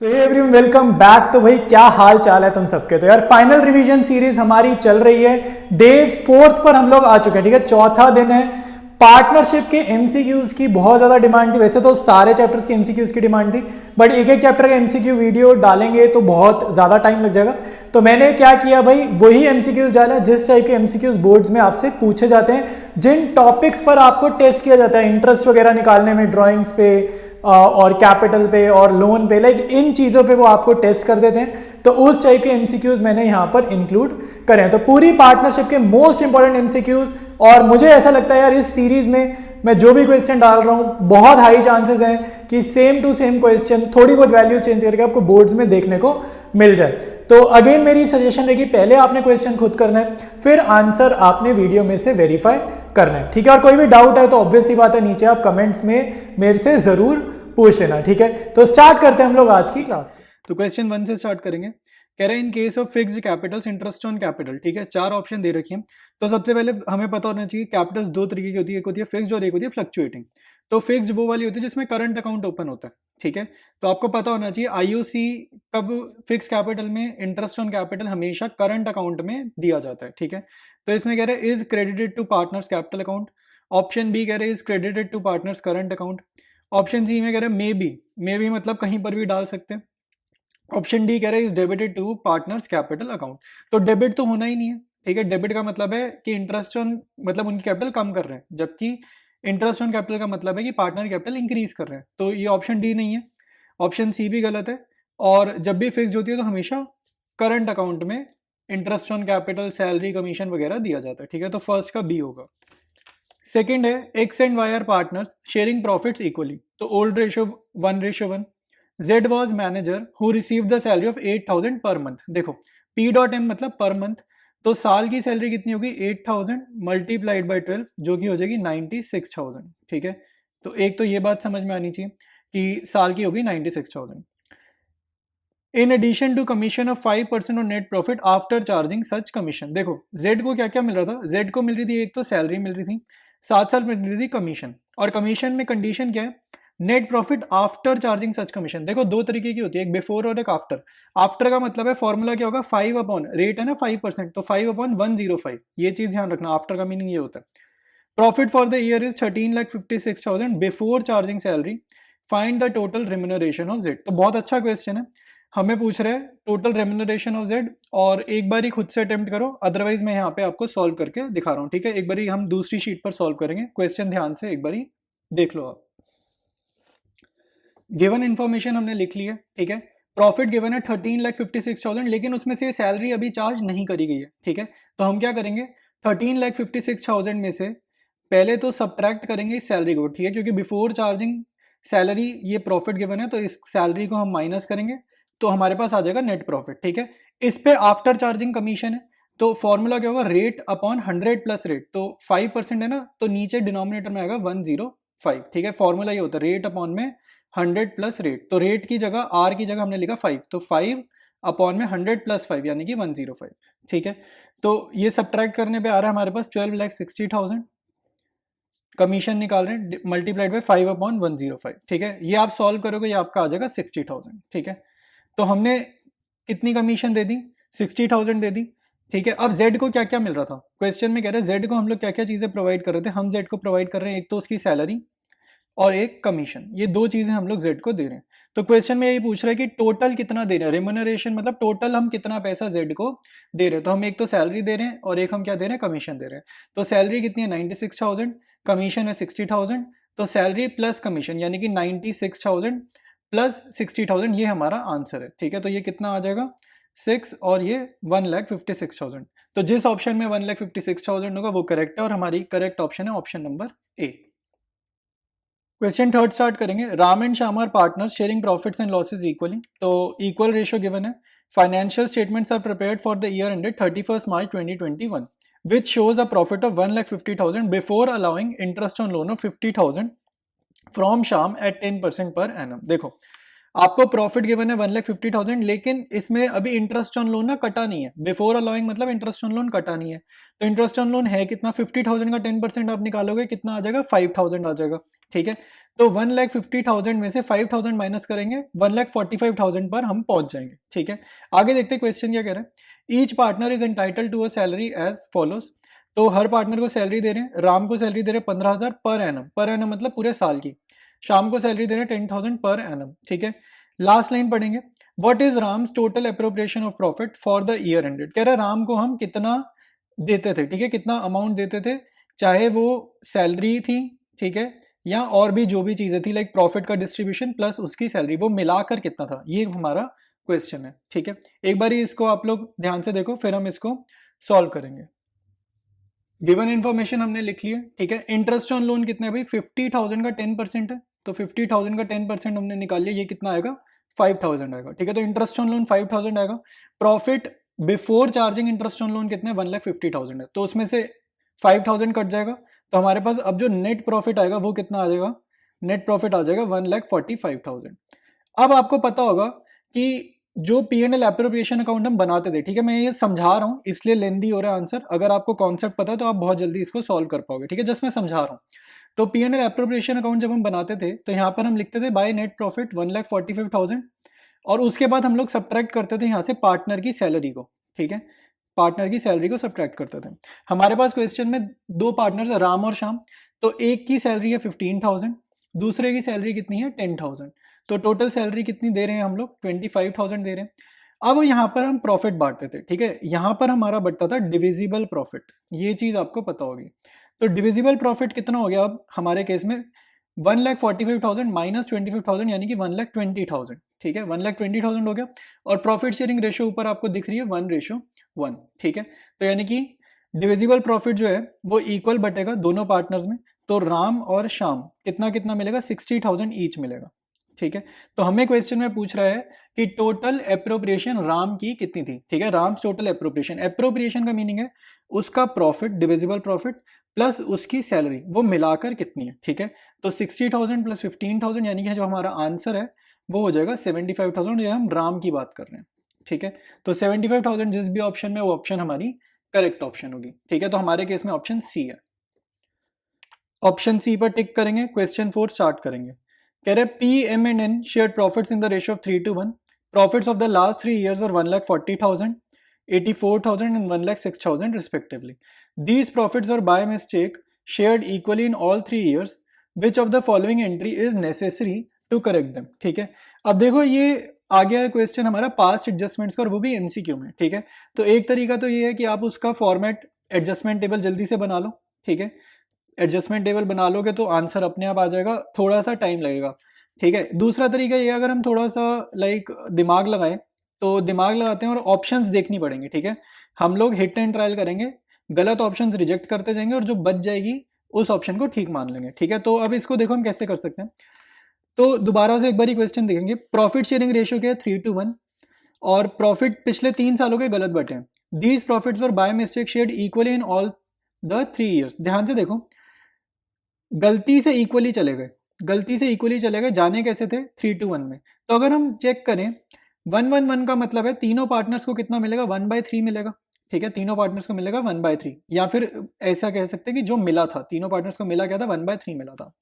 So everyone welcome back. तो भाई क्या हाल चाल है तुम सबके। तो यार फाइनल रिवीजन सीरीज हमारी चल रही है, डे 4 पर हम लोग आ चुके हैं। ठीक है, चौथा दिन है। पार्टनरशिप के एमसीक्यूज की बहुत ज्यादा डिमांड थी। वैसे तो सारे चैप्टर्स के एमसीक्यूज की डिमांड थी, बट एक एक चैप्टर का एमसीक्यू वीडियो डालेंगे तो बहुत ज्यादा टाइम लग जाएगा। तो मैंने क्या किया भाई, वही एमसीक्यूज डाला जिस टाइप के एमसीक्यूज बोर्ड्स में आपसे पूछे जाते हैं, जिन टॉपिक्स पर आपको टेस्ट किया जाता है इंटरेस्ट वगैरह निकालने में, ड्राइंग्स पे और कैपिटल पे और लोन पे, लाइक इन चीज़ों पे वो आपको टेस्ट कर देते हैं। तो उस टाइप के एमसीक्यूज मैंने यहाँ पर इंक्लूड करे हैं। तो पूरी पार्टनरशिप के मोस्ट इंपॉर्टेंट एमसीक्यूज, और मुझे ऐसा लगता है यार इस सीरीज में मैं जो भी क्वेश्चन डाल रहा हूँ बहुत हाई चांसेस हैं कि सेम टू सेम क्वेश्चन थोड़ी बहुत वैल्यू चेंज करके आपको बोर्ड्स में देखने को मिल जाए। तो अगेन मेरी सजेशन रहेगी, पहले आपने क्वेश्चन खुद करना है, फिर आंसर आपने वीडियो में से वेरीफाई करना है। ठीक है, और कोई भी डाउट है तो ऑब्वियस सी बात है नीचे आप कमेंट्स में मेरे से जरूर पूछ लेना। ठीक है, तो स्टार्ट करते हैं हम लोग आज की क्लास। तो क्वेश्चन 1 से स्टार्ट करेंगे। कह रहे हैं in case of fixed Capitals interest on capital. ठीक है, 4 ऑप्शन दे रखी हैं। तो सबसे पहले हमें पता होना चाहिए कैपिटल्स 2 तरीके की होती है, एक होती है फिक्स्ड और एक होती है फ्लक्चुएटिंग। तो फिक्स्ड वो वाली होती है जिसमें करंट अकाउंट ओपन होता है। ठीक है, तो आपको पता होना चाहिए आईओसी कब फिक्स कैपिटल में इंटरेस्ट ऑन कैपिटल हमेशा करंट अकाउंट में दिया जाता है। ठीक है, तो इसमें कह रहे हैं is credited to partners capital account. Option B कह रहे हैं is credited to partners current account. Option C में कह रहे हैं मे बी मतलब कहीं पर भी डाल सकते हैं। ऑप्शन डी कह रहे हैं is debited to partners capital account. तो डेबिट तो होना ही नहीं है। ठीक है, डेबिट का मतलब है कि इंटरेस्ट ऑन मतलब उनकी कैपिटल कम कर रहे हैं, जबकि इंटरेस्ट ऑन कैपिटल का मतलब है कि पार्टनर कैपिटल इंक्रीज कर रहे हैं। तो ये ऑप्शन डी नहीं है, ऑप्शन सी भी गलत है। और जब भी फिक्स होती है तो हमेशा करंट अकाउंट में interest on capital, salary, commission वगैरह दिया जाता है। ठीक है, तो फर्स्ट का बी होगा। सेकेंड है X and Y are partners sharing profits equally. तो old ratio 1:1। Z was manager who received the salary of 8,000 per month। देखो P.M मतलब पर मंथ, तो साल की सैलरी कितनी होगी 8,000 मल्टीप्लाइड बाई 12 जो कि हो जाएगी 96,000। ठीक है, तो एक तो ये बात समझ में आनी चाहिए कि साल की होगी 96,000। In addition to commission of 5% on net profit after charging such commission. देखो Z को क्या क्या मिल रहा था, Z को मिल रही थी एक तो सैलरी मिल रही थी, साथ साथ मिल रही थी कमीशन। और कमीशन में कंडीशन क्या है, net profit after charging such commission. देखो दो तरीके की होती है, एक बिफोर और एक आफ्टर। आफ्टर का मतलब है फॉर्मूला क्या होगा 5 अपॉन रेट है ना 5%, तो 5/105। ये चीज ध्यान रखना, आफ्टर का मीनिंग ये होता है। Profit for the year is 13,56,000 before charging salary. Find the total remuneration of Z. तो बहुत अच्छा क्वेश्चन है, हमें पूछ रहे हैं टोटल रेम्यूनरेशन ऑफ जेड। और एक बार ही खुद से अटेम्प्ट करो, अदरवाइज मैं यहाँ पे आपको सॉल्व करके दिखा रहा हूँ। ठीक है, एक बार ही हम दूसरी शीट पर सॉल्व करेंगे, क्वेश्चन ध्यान से एक बार ही देख लो आप। गिवन इन्फॉर्मेशन हमने लिख ली है। ठीक है, प्रॉफिट गिवन है 13,56,000, लेकिन उसमें से सैलरी अभी चार्ज नहीं करी गई है। ठीक है, तो हम क्या करेंगे 13,56,000 में से पहले तो सब्ट्रैक्ट करेंगे इस सैलरी को। ठीक है, क्योंकि बिफोर चार्जिंग सैलरी ये प्रॉफिट गिवन है, तो इस सैलरी को हम माइनस करेंगे तो हमारे पास आ जाएगा नेट प्रॉफिट। ठीक है, इस पे आफ्टर चार्जिंग कमीशन है, तो फॉर्मूला क्या होगा रेट अपॉन 100 प्लस रेट। तो 5% है ना, तो नीचे डिनोमिनेटर में आएगा 105। ठीक है, फॉर्मूला ये होता है रेट अपॉन में 100 प्लस रेट। तो रेट की जगह आर की जगह हमने लिखा 5, तो 5 अपॉन में 100 प्लस 5 यानी कि 105। ठीक है, तो ये सब्ट्रैक्ट करने पे आ रहा है हमारे पास 12,60,000। कमीशन निकाल रहे हैं मल्टीप्लाइड बाई 5/105। ठीक है, ये आप सॉल्व करोगे ये आपका आ जाएगा 60,000। ठीक है, तो हमने कितनी कमीशन दे दी 60,000 दे दी। ठीक है, अब जेड को क्या क्या मिल रहा था, क्वेश्चन में कह रहे हैं जेड को हम लोग क्या क्या चीजें प्रोवाइड कर रहे थे। हम जेड को प्रोवाइड कर रहे हैं एक तो उसकी सैलरी और एक कमीशन, ये दो चीजें हम लोग जेड को दे रहे हैं। तो क्वेश्चन में यही पूछ रहा है कि टोटल कितना दे रहे हैं, रेम्यूनरेशन मतलब टोटल हम कितना पैसा जेड को दे रहे हैं। तो हम एक तो सैलरी दे रहे हैं और एक हम क्या दे रहे हैं कमीशन दे रहे हैं। तो सैलरी कितनी है 96,000, कमीशन है 60,000। तो सैलरी प्लस कमीशन यानी कि 96,000 प्लस 60,000 ये हमारा आंसर है। ठीक है, तो ये कितना आ जाएगा 6 और ये 1,56,000। तो जिस ऑप्शन में 1,56,000 होगा वो करेक्ट है और हमारी करेक्ट ऑप्शन है option number A. Question third start करेंगे। Ram and Shyam are partners sharing profits and losses equally. तो इक्वल रेशियो गिवन है। Financial statements are prepared for the year ended 31 March 2021 which shows a profit of 1,50,000 before allowing interest on loan of 50,000 from Sham at 10% per annum। देखो आपको profit given है 1,50,000, लेकिन इसमें अभी interest on loan ना कटा नहीं है। बिफोर अलाउइंग मतलब इंटरेस्ट ऑन लोन कटा नहीं है। तो इंटरेस्ट ऑन लोन है कितना 50,000 का 10% आप निकालोगे कितना आ जाएगा 5,000 आ जाएगा। ठीक है। तो 1,50,000 में से 5,000 माइनस करेंगे, 1,45,000 पर हम पहुंच जाएंगे। ठीक है, आगे देखते हैं क्वेश्चन क्या कह रहे हैं। Each partner is entitled to a salary as follows. तो हर पार्टनर को सैलरी दे रहे हैं। राम को सैलरी दे रहे हैं 15,000 पर एनम, पर एनम मतलब पूरे साल की। शाम को सैलरी दे रहे हैं 10,000 पर एनम। ठीक है, लास्ट लाइन पढ़ेंगे। What is Ram's total appropriation of profit for the year ended. कह रहे हैं राम को हम कितना देते थे, ठीक है, कितना अमाउंट देते थे, चाहे वो सैलरी थी, ठीक है, या और भी जो भी चीजें थी, लाइक प्रॉफिट का डिस्ट्रीब्यूशन प्लस उसकी सैलरी, वो मिलाकर कितना था, ये हमारा क्वेश्चन है। ठीक है, एक बार इसको आप लोग ध्यान से देखो, फिर हम इसको सॉल्व करेंगे। गिवन इन्फॉर्मेशन हमने लिख लिया। ठीक है, इंटरेस्ट ऑन लोन कितना है भाई, 50,000 का 10% है, तो 50,000 का 10% हमने निकाल लिया, ये कितना आएगा, 5,000 आएगा। ठीक है, तो इंटरेस्ट ऑन लोन 5,000 आएगा। Profit before charging interest on loan कितने, 1,50,000 है, तो उसमें से 5,000 कट जाएगा, तो हमारे पास अब जो नेट प्रॉफिट आएगा वो कितना आ जाएगा, नेट प्रॉफिट आ जाएगा 1,45,000। अब आपको पता होगा कि जो P&L एप्रोप्रिएशन अकाउंट हम बनाते थे, ठीक है, मैं ये समझा रहा हूँ इसलिए लेंदी हो रहा है आंसर, अगर आपको कॉन्सेप्ट पता है तो आप बहुत जल्दी इसको सॉल्व कर पाओगे। ठीक है, जस्ट मैं समझा रहा हूँ। तो P&L एप्रोप्रिएशन अकाउंट जब हम बनाते थे तो यहाँ पर हम लिखते थे बाय नेट प्रॉफिट 1,45,000, और उसके बाद हम लोग सब्ट्रैक्ट करते थे यहाँ से पार्टनर की सैलरी को। ठीक है, पार्टनर की सैलरी को सब्ट्रैक्ट करते थे। हमारे पास क्वेश्चन में दो पार्टनर्स है, राम और श्याम, तो एक की सैलरी है 15,000, दूसरे की सैलरी कितनी है 10,000, तो टोटल सैलरी कितनी दे रहे हैं हम लोग, 25,000 दे रहे हैं। अब यहाँ पर हम प्रॉफिट बांटते थे। ठीक है, यहाँ पर हमारा बढ़ता था डिविजिबल प्रॉफिट, ये चीज आपको पता होगी। तो डिविजिबल प्रॉफिट कितना हो गया अब हमारे केस में, 1,45,000 माइनस 25,000 यानी कि 1,20,000। ठीक है, 1,20,000 हो गया, और प्रॉफिट शेयरिंग रेशियो ऊपर आपको दिख रही है 1:1। ठीक है, तो यानी कि डिविजिबल प्रॉफिट जो है वो इक्वल बटेगा दोनों पार्टनर्स में, तो राम और श्याम कितना कितना मिलेगा, 60,000 ईच मिलेगा। ठीक है, तो हमें क्वेश्चन में पूछ रहा है कि टोटल एप्रोप्रिएशन राम की कितनी थी। ठीक है, राम्स टोटल एप्रोप्रिएशन, एप्रोप्रिएशन का मीनिंग है उसका प्रॉफिट, डिविजिबल प्रॉफिट प्लस उसकी सैलरी, वो मिलाकर कितनी है। ठीक है, तो 60,000 प्लस 15,000 यानी कि जो हमारा आंसर है वो हो जाएगा 75,000, ये हम राम की बात कर रहे हैं। ठीक है, तो 75,000 जिस भी ऑप्शन में, वो ऑप्शन हमारी करेक्ट ऑप्शन होगी। ठीक है, तो हमारे केस में ऑप्शन सी है। ऑप्शन सी पर टिक करेंगे, क्वेश्चन 4 स्टार्ट करेंगे। कह रहे P M and N share profits in the ratio of 3:1। Profits of the last 3 years were 1,40,000, 84,000 and 1,06,000 respectively. These profits are by mistake shared equally in all 3 years. Which of the following entry is necessary to correct them? ठीक है, अब देखो ये आ गया है question हमारा past adjustments का, और वो भी एमसीक्यू में। ठीक है, तो एक तरीका तो ये है कि आप उसका फॉर्मेट एडजस्टमेंट टेबल जल्दी से बना लो। ठीक है, एडजस्टमेंट टेबल बना लोगे तो आंसर अपने आप आ जाएगा, थोड़ा सा टाइम लगेगा। ठीक है, दूसरा तरीका ये, अगर हम थोड़ा सा लाइक दिमाग लगाएं, तो दिमाग लगाते हैं और ऑप्शंस देखनी पड़ेंगे। ठीक है, हम लोग हिट एंड ट्रायल करेंगे, गलत ऑप्शंस रिजेक्ट करते जाएंगे, और जो बच जाएगी उस ऑप्शन को ठीक मान लेंगे। ठीक है, तो अब इसको देखो हम कैसे कर सकते हैं। तो दोबारा से एक बार क्वेश्चन देखेंगे। प्रॉफिट शेयरिंग रेशियो क्या है, 3:1, और प्रॉफिट पिछले 3 सालों के गलत बटे हैं। These profits were by mistake shared equally in all the 3 years। ध्यान से देखो, गलती से इक्वली चले गए, गलती से इक्वली चले गए, जाने कैसे थे, 3:1 में। तो अगर हम चेक करें 1:1 का मतलब है तीनों पार्टनर्स को कितना मिलेगा, 1/3 मिलेगा। ठीक है, तीनों पार्टनर्स को मिलेगा 1/3, या फिर ऐसा कह सकते हैं कि जो मिला था तीनों पार्टनर्स को मिला क्या था, 1/3 मिला था।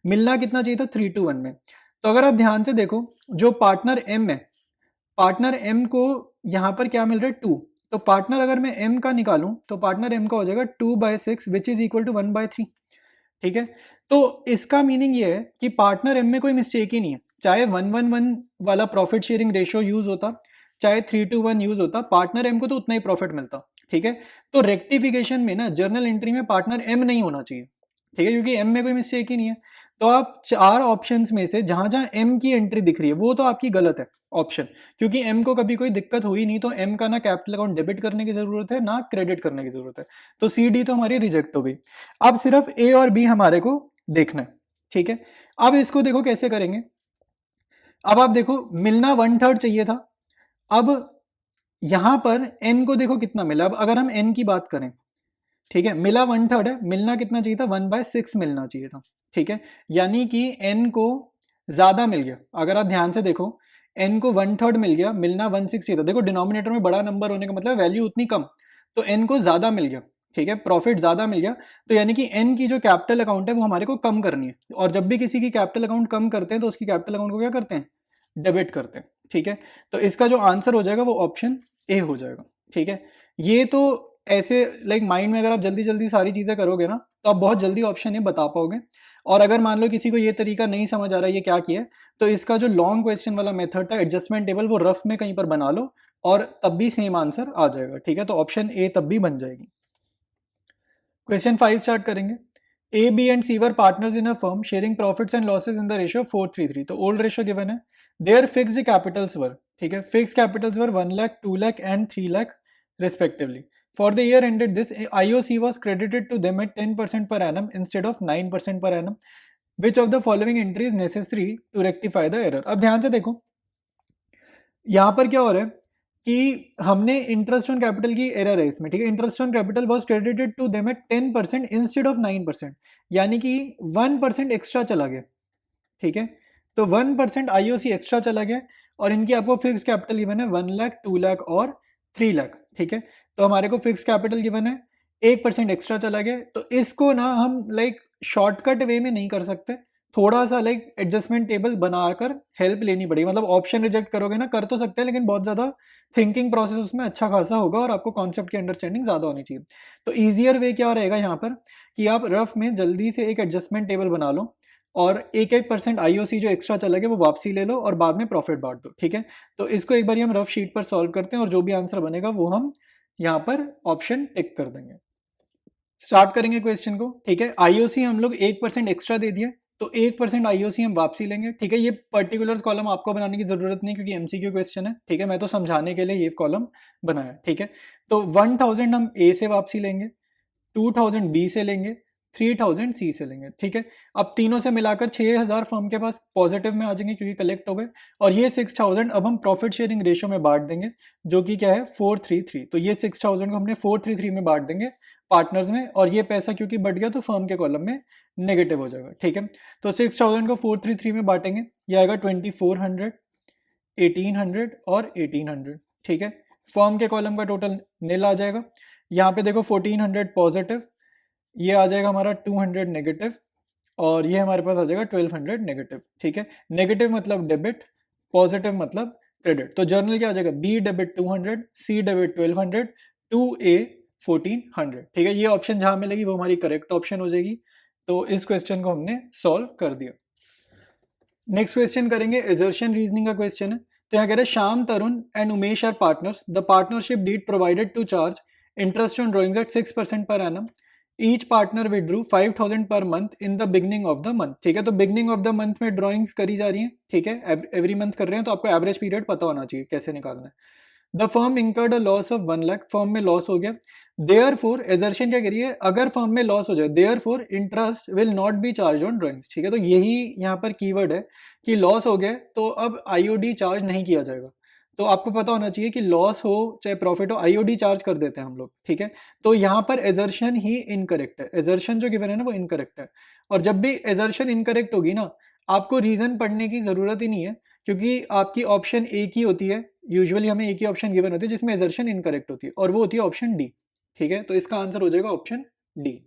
मिलना कितना चाहिए था, 3:1 में। तो अगर आप ध्यान से देखो, जो पार्टनर एम है, पार्टनर एम को यहाँ पर क्या मिल रहा है, 2, तो पार्टनर अगर मैं एम का निकालूं तो पार्टनर एम का हो जाएगा 2/6 विच इज इक्वल टू 1/3। ठीक है, तो इसका मीनिंग ये है कि पार्टनर एम में कोई मिस्टेक ही नहीं है, चाहे 1:1 वाला प्रॉफिट शेयरिंग रेशियो यूज होता, चाहे 3:1 यूज होता, पार्टनर एम को तो उतना ही प्रॉफिट मिलता। ठीक है, तो रेक्टिफिकेशन में ना जर्नल एंट्री में पार्टनर एम नहीं होना चाहिए। ठीक है, क्योंकि एम में कोई मिस्टेक ही नहीं है। तो आप 4 ऑप्शंस में से जहां जहां एम की एंट्री दिख रही है वो तो आपकी गलत है ऑप्शन, क्योंकि एम को कभी कोई दिक्कत हुई नहीं, तो एम का ना कैपिटल अकाउंट डेबिट करने की जरूरत है ना क्रेडिट करने की जरूरत है, तो सी डी तो हमारी रिजेक्ट हो गई। अब सिर्फ ए और बी हमारे को देखना है। ठीक है, अब इसको देखो कैसे करेंगे। अब आप देखो, मिलना 1/3 चाहिए था, अब यहां पर एन को देखो कितना मिला। अब अगर हम एन की बात करें, ठीक है, मिला 1/3 है, मिलना कितना चाहिए था, 1/6 मिलना चाहिए था। ठीक है, यानी कि n को ज्यादा मिल गया। अगर आप ध्यान से देखो, n को 1/3 मिल गया, मिलना 1/6 चाहिए था। देखो डिनोमिनेटर में बड़ा नंबर होने का मतलब वैल्यू उतनी कम, तो n को ज्यादा मिल गया। ठीक है, प्रॉफिट ज्यादा मिल गया, तो यानी कि एन की जो कैपिटल अकाउंट है वो हमारे को कम करनी है, और जब भी किसी की कैपिटल अकाउंट कम करते हैं तो उसकी कैपिटल अकाउंट को क्या करते हैं, डेबिट करते हैं। ठीक है, तो इसका जो आंसर हो जाएगा वो ऑप्शन ए हो जाएगा। ठीक है, ये तो ऐसे लाइक माइंड में अगर आप जल्दी जल्दी सारी चीजें करोगे ना तो आप बहुत जल्दी ऑप्शन ये बता पाओगे। और अगर मान लो किसी को ये तरीका नहीं समझ आ रहा है ये क्या किया है, तो इसका जो लॉन्ग क्वेश्चन वाला मेथड था एडजस्टमेंट टेबल, वो रफ में कहीं पर बना लो और तब भी सेम आंसर आ जाएगा। ठीक है, तो ऑप्शन ए तब भी बन जाएगी। क्वेश्चन 5 स्टार्ट करेंगे। A B and C were partners in a firm sharing profits and losses in the ratio 4:3:3। तो ओल्ड रेशियो गिवन है, देयर फिक्स्ड कैपिटल्स वर, ठीक है, fixed capitals were 1 lakh, 2 lakh and 3 lakh respectively. For the year ended, this IOC was credited to them at 10% per annum instead of 9% per annum. Which of the following entry is necessary to rectify the error? अब ध्यान से देखो, यहाँ पर क्या हो रहा है कि हमने इंटरेस्ट ऑन कैपिटल की एरर है इसमें, ठीक है, interest on capital was credited to them at 10% instead of 9%, यानी कि 1% एक्स्ट्रा चला गया। ठीक है, तो 1% आईओसी एक्स्ट्रा चला गया, और इनकी आपको फिक्स कैपिटल गिवन है 1 लाख, 2 लाख और 3 लाख। ठीक है, तो हमारे को फिक्स कैपिटल गिवन है, 1% एक्स्ट्रा चला गया, तो इसको ना हम लाइक शॉर्टकट वे में नहीं कर सकते, थोड़ा सा लाइक एडजस्टमेंट टेबल बनाकर हेल्प लेनी पड़ेगी। मतलब ऑप्शन रिजेक्ट करोगे ना, कर तो सकते हैं लेकिन बहुत ज़्यादा थिंकिंग प्रोसेस उसमें अच्छा खासा होगा और आपको कॉन्सेप्ट की अंडरस्टैंडिंग ज़्यादा होनी चाहिए। तो ईजियर वे क्या रहेगा यहाँ पर कि आप रफ में जल्दी से एक एडजस्टमेंट टेबल बना लो और 1% आईओसी जो एक्स्ट्रा चला गया वो वापसी ले लो और बाद में प्रॉफिट बांट दो। ठीक है, तो इसको एक बार हम रफ शीट पर सॉल्व करते हैं और जो भी आंसर बनेगा वो हम यहाँ पर ऑप्शन टिक कर देंगे। स्टार्ट करेंगे क्वेश्चन को। ठीक है, आईओसी हम लोग 1% एक्स्ट्रा दे दिया, तो 1% आईओसी हम वापसी लेंगे। ठीक है, ये पर्टिकुलर कॉलम आपको बनाने की जरूरत नहीं क्योंकि एमसीक्यू क्वेश्चन है। ठीक है, मैं तो समझाने के लिए ये कॉलम बनाया। ठीक है, तो 1000 हम ए से वापसी लेंगे, 2000 बी से लेंगे, 3000 सी से लेंगे। ठीक है, अब तीनों से मिलाकर 6000 फर्म के पास पॉजिटिव में आ जाएंगे क्योंकि कलेक्ट हो गए, और ये 6000 अब हम प्रॉफिट शेयरिंग रेशियो में बांट देंगे जो कि क्या है 4:3:3। तो ये 6000 को हमने 4:3:3 में बांट देंगे पार्टनर्स में, और ये पैसा क्योंकि बढ़ गया तो फर्म के कॉलम में नेगेटिव हो जाएगा। ठीक है, तो 6000 को 4:3:3 में बांटेंगे, ये आएगा 2400, 1800 और 1800। ठीक है, फर्म के कॉलम का टोटल नील आ जाएगा। यहाँ पे देखो 1400 पॉजिटिव, ये आ जाएगा हमारा 200 नेगेटिव, और ये हमारे पास आ जाएगा 1200 नेगेटिव। ठीक है, नेगेटिव मतलब डेबिट, पॉजिटिव मतलब क्रेडिट। तो जर्नल क्या आ जाएगा, बी डेबिट 200, सी डेबिट 1200, 2A 1400। ठीक है, ये ऑप्शन जहां मिलेगी वो हमारी करेक्ट ऑप्शन हो जाएगी। तो इस क्वेश्चन को हमने सॉल्व कर दिया। नेक्स्ट क्वेश्चन करेंगे, एजर्शन रीजनिंग का क्वेश्चन है। तो यहाँ कह रहे हैं Shyam, Tarun and Umesh are partners, the partnership deed provided to charge interest on drawings at 6% per annum, each partner withdrew 5000 per month in the beginning of the month. ठीक है, तो बिगनिंग ऑफ द मंथ में ड्रॉइंग्स करी जा रही है। ठीक है, एवरी मंथ कर रहे हैं, तो आपको एवरेज पीरियड पता होना चाहिए कैसे निकालना है। The firm incurred a loss of 1 lakh, firm में लॉस हो गया। देयरफॉर एजर्शन क्या करिए, अगर फर्म में लॉस हो जाए, therefore interest will not be charge on drawings. ठीक है, तो यही यहाँ पर कीवर्ड है कि लॉस हो गया तो अब आईओडी चार्ज नहीं किया जाएगा। तो आपको पता होना चाहिए कि लॉस हो चाहे प्रॉफिट हो, आईओडी चार्ज कर देते हैं हम लोग। ठीक है, तो यहाँ पर एजर्शन ही इनकरेक्ट है, एजर्शन जो गिवन है ना वो इनकरेक्ट है। और जब भी एजर्शन इनकरेक्ट होगी ना, आपको रीजन पढ़ने की जरूरत ही नहीं है क्योंकि आपकी ऑप्शन एक ही होती है। यूजुअली हमें एक ही ऑप्शन गिवन होती है जिसमें एजर्शन इनकरेक्ट होती है, और वो होती है ऑप्शन डी। ठीक है, तो इसका आंसर हो जाएगा ऑप्शन डी।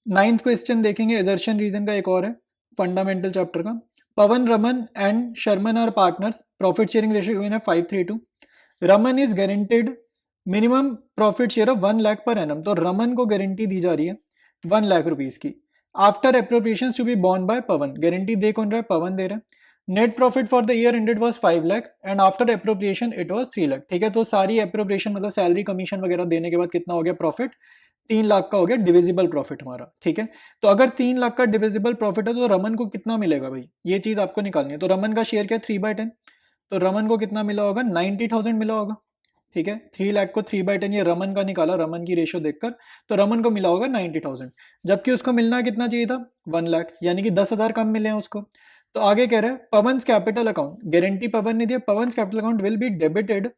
9th क्वेश्चन देखेंगे, एजर्शन रीजन का एक और है, फंडामेंटल चैप्टर का। Pawan, Raman and Sharman are partners, profit sharing ratio given है 5:3:2। Raman is guaranteed minimum profit share of 1 lakh per annum, तो रमन को गारंटी दी जा रही है 1 लाख रुपीज की। After appropriation to be borne by Pawan, guarantee दे कौन रहा है, पवन दे रहा है। Net profit for the year ended was 5 lakh and after appropriation it was 3 lakh. ठीक है, तो सारी एप्रोप्रिएशन मतलब सैलरी कमीशन वगैरह देने के बाद कितना हो गया प्रॉफिट, 3 लाख का हो गया डिविजिबल प्रॉफिट हमारा। ठीक है, तो अगर 3 लाख का डिविजिबल प्रॉफिट है तो रमन को कितना मिलेगा भाई, ये चीज आपको निकालनी है। तो रमन का शेयर क्या है 3/10, तो रमन को कितना मिला होगा 90,000 मिला होगा। ठीक है, 3 लाख को 3/10 ये रमन का निकाला, रमन की रेशियो देखकर, तो रमन को मिला होगा 90,000, जबकि उसको मिलना कितना चाहिए था 1 लाख, यानी कि 10,000 कम मिले हैं उसको। तो आगे कह रहे हैं Pawan's capital account, guarantee Pawan ने दिया, Pawan's capital account will be debited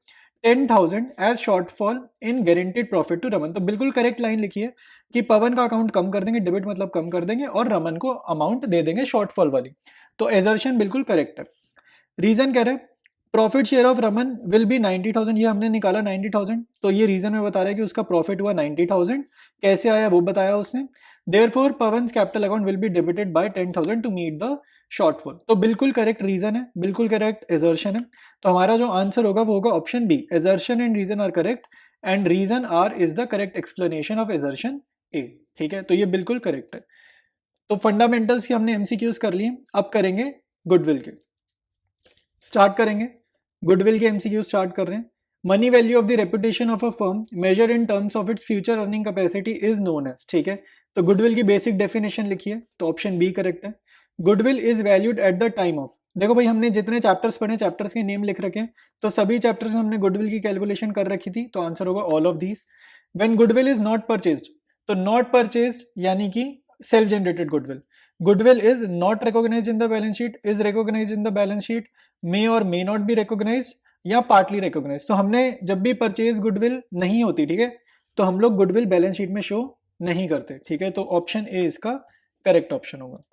10,000 as shortfall in guaranteed profit to Raman. तो बिल्कुल करेक्ट लाइन लिखी है कि पवन का अकाउंट कम कर देंगे, डेबिट मतलब कम कर देंगे, और रमन को अमाउंट दे देंगे शॉर्टफॉल वाली। तो एजर्शन बिल्कुल करेक्ट है। रीजन कह रहे हैं profit share of Raman will be 90,000, ये हमने निकाला 90,000, तो ये रीजन में बता रहा है कि उसका प्रॉफिट हुआ 90,000, कैसे आया वो बताया उसने। Therefore Pawan's capital account will be debited by 10,000 to meet the shortfall. तो बिल्कुल करेक्ट रीजन है, बिल्कुल करेक्ट एजर्शन है। तो हमारा जो आंसर होगा वो होगा option B, assertion and reason are correct and reason R is the correct explanation of assertion A. ठीक है, तो ये बिल्कुल करेक्ट है। तो फंडामेंटल्स की हमने एमसीक्यूज कर लिए, अब करेंगे गुडविल के। स्टार्ट करेंगे गुडविल के एमसीक्यू स्टार्ट कर रहे हैं। Money value of the reputation of a firm measured in terms of its future earning capacity is known as. ठीक है, तो गुडविल की बेसिक डेफिनेशन लिखिए, तो ऑप्शन बी करेक्ट है। Goodwill is valued at the time of, देखो भाई हमने जितने चैप्टर्स पढ़े चैप्टर्स के नेम लिख रखे हैं, तो सभी चैप्टर्स में हमने गुडविल की कैलकुलेशन कर रखी थी, तो आंसर होगा all of these. When goodwill is not purchased, तो नॉट परचेज्ड यानी कि self generated goodwill. Goodwill is not recognised in the balance sheet, is recognised in the balance sheet, may और मे नॉट बी रिकॉग्नाइज्ड या partly recognised. तो हमने जब भी purchase goodwill नहीं होती, ठीक है, तो हम लोग गुडविल बैलेंस शीट में शो नहीं करते। ठीक है, तो ऑप्शन ए इसका करेक्ट ऑप्शन होगा।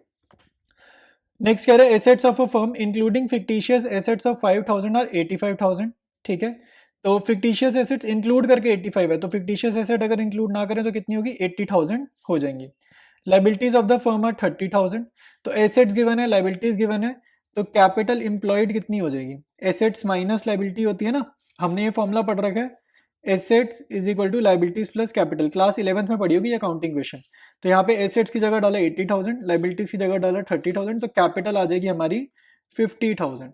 नेक्स्ट कह रहे हैं assets of a firm including fictitious assets of 5,000 और 85,000। ठीक है, तो फिक्टिशियस एसेट्स इंक्लूड करके 85 है, तो फिक्टिशियस एसेट अगर इंक्लूड ना करें तो कितनी होगी, 80,000 हो जाएंगी। Liabilities of the firm are 30,000, तो एसेट्स गिवन है, लाइबिलिटीज गिवन है, तो कैपिटल इंप्लॉयड कितनी हो जाएगी, एसेट्स माइनस लाइबिलिटी होती है ना, हमने ये फॉर्मूला पढ़ रखा है, assets is equal to liabilities plus capital, class 11th में पढ़ी होगी अकाउंटिंग क्वेश्चन। तो यहाँ पे एसेट्स की जगह डाला 80,000, लाइबिलिटीज की जगह डाला 30,000, तो कैपिटल आ जाएगी हमारी 50,000।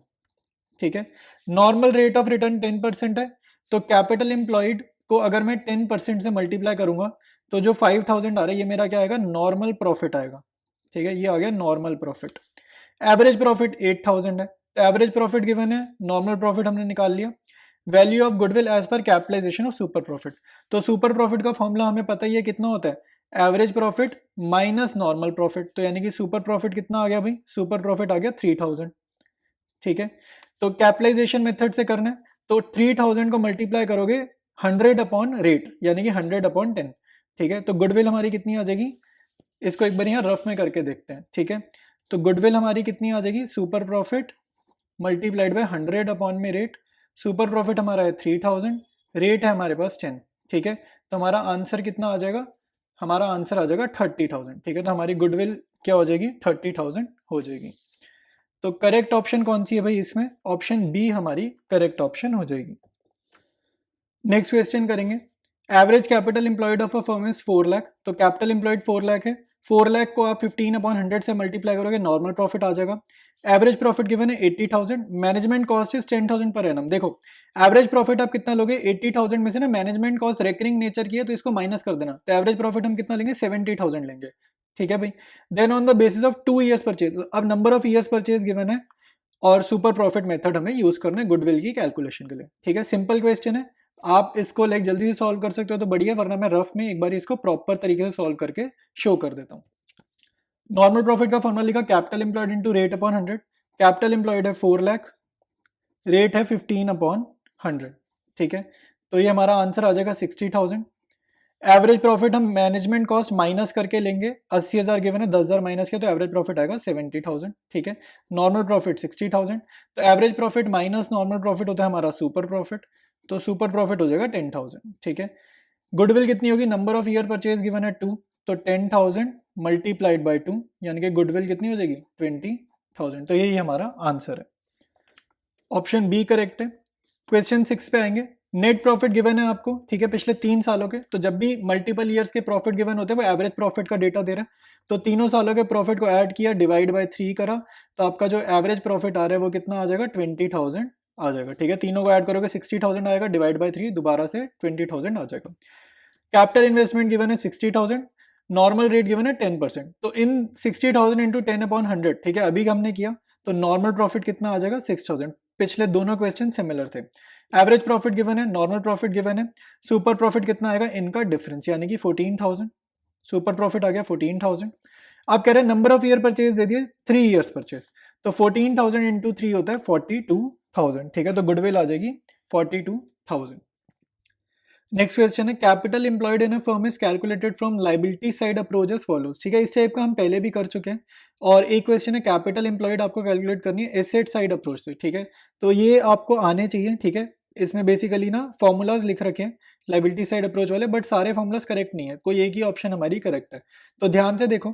ठीक है, नॉर्मल रेट ऑफ रिटर्न 10% है, तो कैपिटल एम्प्लॉयड को अगर मैं 10% से मल्टीप्लाई करूंगा तो जो 5,000 आ रहा है ये मेरा क्या आएगा, नॉर्मल प्रॉफिट आएगा। ठीक है, ये आ गया नॉर्मल प्रॉफिट। एवरेज प्रॉफिट 8,000 है, तो एवरेज प्रॉफिट गिवन है, नॉर्मल प्रॉफिट हमने निकाल लिया। Value of goodwill as per capitalisation of super profit, तो सुपर प्रॉफिट का फॉर्मूला हमें पता ही है कितना होता है, average profit minus normal profit, तो यानी कि सुपर प्रॉफिट कितना आ गया भाई, सुपर प्रॉफिट आ गया 3,000। ठीक है, तो कैपिटलाइजेशन मेथड से करना है, तो 3,000 को मल्टीप्लाई करोगे 100 अपॉन रेट यानी कि 100 अपॉन 10। ठीक है, तो गुडविल हमारी कितनी आ जाएगी, इसको एक बार यहाँ रफ में करके देखते हैं। ठीक है, तो गुडविल हमारी कितनी आ जाएगी, super profit multiplied by 100 upon में रेट, सुपर प्रॉफिट हमारा है 3,000, रेट है हमारे पास 10। ठीक है, तो हमारा आंसर कितना आ जाएगा, हमारा आंसर आ जाएगा 30,000। ठीक है, तो हमारी गुडविल क्या हो जाएगी, 30,000 हो जाएगी। तो करेक्ट ऑप्शन कौन सी है भाई इसमें, ऑप्शन बी हमारी करेक्ट ऑप्शन हो जाएगी। नेक्स्ट क्वेश्चन करेंगे, average capital employed of a firm is 4 lakh, तो कैपिटल एम्प्लॉयड 4 लाख है, 4 लाख को आप 15 अपॉन 100 से मल्टीप्लाई करोगे, नॉर्मल प्रॉफिट आ जाएगा। एवरेज प्रॉफिट गिवन है 80,000, management cost is 10,000 per annum. देखो एवरेज प्रॉफिट आप कितना लोगे, 80,000 में से ना मैनेजमेंट कॉस्ट रेकरिंग नेचर की है तो इसको माइनस कर देना, तो एवरेज प्रॉफिट हम कितना लेंगे, 70,000 लेंगे। ठीक है भाई, then on the basis of 2 years purchase, अब number of years purchase given है और सुपर प्रॉफिट मेथड हमें यूज करना है गुडविल की कैलकुलेशन के लिए। ठीक है, सिंपल क्वेश्चन है, आप इसको लाइक जल्दी से सॉल्व कर सकते हो तो बढ़िया, वरना मैं रफ में एक बार इसको प्रॉपर तरीके से सॉल्व करके शो कर देता हूँ। नॉर्मल प्रॉफिट का फॉर्मूला लिखा, capital employed into rate upon 100, capital employed है 4 लाख, रेट है 15 अपॉन 100। ठीक है, तो ये हमारा आंसर आ जाएगा 60,000। एवरेज प्रॉफिट हम मैनेजमेंट कॉस्ट माइनस करके लेंगे, 80,000 गिवन है, 10,000 माइनस किया तो एवरेज प्रॉफिट आएगा 70,000। ठीक है, नॉर्मल प्रॉफिट 60,000, तो average profit minus normal profit होता है हमारा सुपर प्रॉफिट, तो सुपर प्रॉफिट हो जाएगा 10,000। ठीक है, गुडविल कितनी होगी, number of year purchase given है 2, तो 10,000 मल्टीप्लाइड बाई 2 यानी कि गुडविल कितनी हो जाएगी, 20,000। तो यही हमारा आंसर है, ऑप्शन बी करेक्ट है। क्वेश्चन 6 पे आएंगे, नेट प्रॉफिट गिवन है आपको, ठीक है, पिछले 3 सालों के, तो जब भी मल्टीपल ईयर्स के प्रॉफिट गिवन होते हैं वो एवरेज प्रॉफिट का डेटा दे रहा है, तो तीनों सालों के प्रॉफिट को ऐड किया, डिवाइड बाय 3 करा, तो आपका जो एवरेज प्रॉफिट आ रहा है वो कितना आ जाएगा, 20,000 आ जाएगा। ठीक है, तीनों को ऐड करोगे 60,000 आएगा, डिवाइड बाय 3 दोबारा से 20,000 आ जाएगा। कैपिटल इन्वेस्टमेंट गिवन है 60,000, नॉर्मल रेट गिवन है 10%, तो इन 60,000 इंटू 10 अपॉन 100, ठीक है, अभी हमने किया, तो नॉर्मल प्रॉफिट कितना आ जाएगा, 6,000। पिछले दोनों क्वेश्चन सिमिलर थे। एवरेज प्रॉफिट गिवन है, नॉर्मल प्रॉफिट गिवन है, सुपर प्रॉफिट कितना आएगा, इनका डिफरेंस यानी कि 14,000, सुपर प्रॉफिट आ गया 14,000। आप कह रहे हैं नंबर ऑफ ईयर परचेज दे दिए, 3 ईयर्स परचेज, तो 14,000 इंटू 3 होता है 42,000। ठीक है, तो गुडविल आ जाएगी 42,000। नेक्स्ट क्वेश्चन है capital employed in a firm is calculated from liability side approach as follows. ठीक है, इस टाइप का हम पहले भी कर चुके हैं। और एक क्वेश्चन है कैपिटल एम्प्लॉयड आपको कैलकुलेट करनी है एसेट साइड अप्रोच से। ठीक है, तो ये आपको आने चाहिए। ठीक है, इसमें बेसिकली ना फॉर्मूलाज लिख रखे हैं लाइबिलिटी साइड अप्रोच वाले, बट सारे फॉर्मूलाज करेक्ट नहीं है, कोई एक ही ऑप्शन हमारी करेक्ट है। तो ध्यान से देखो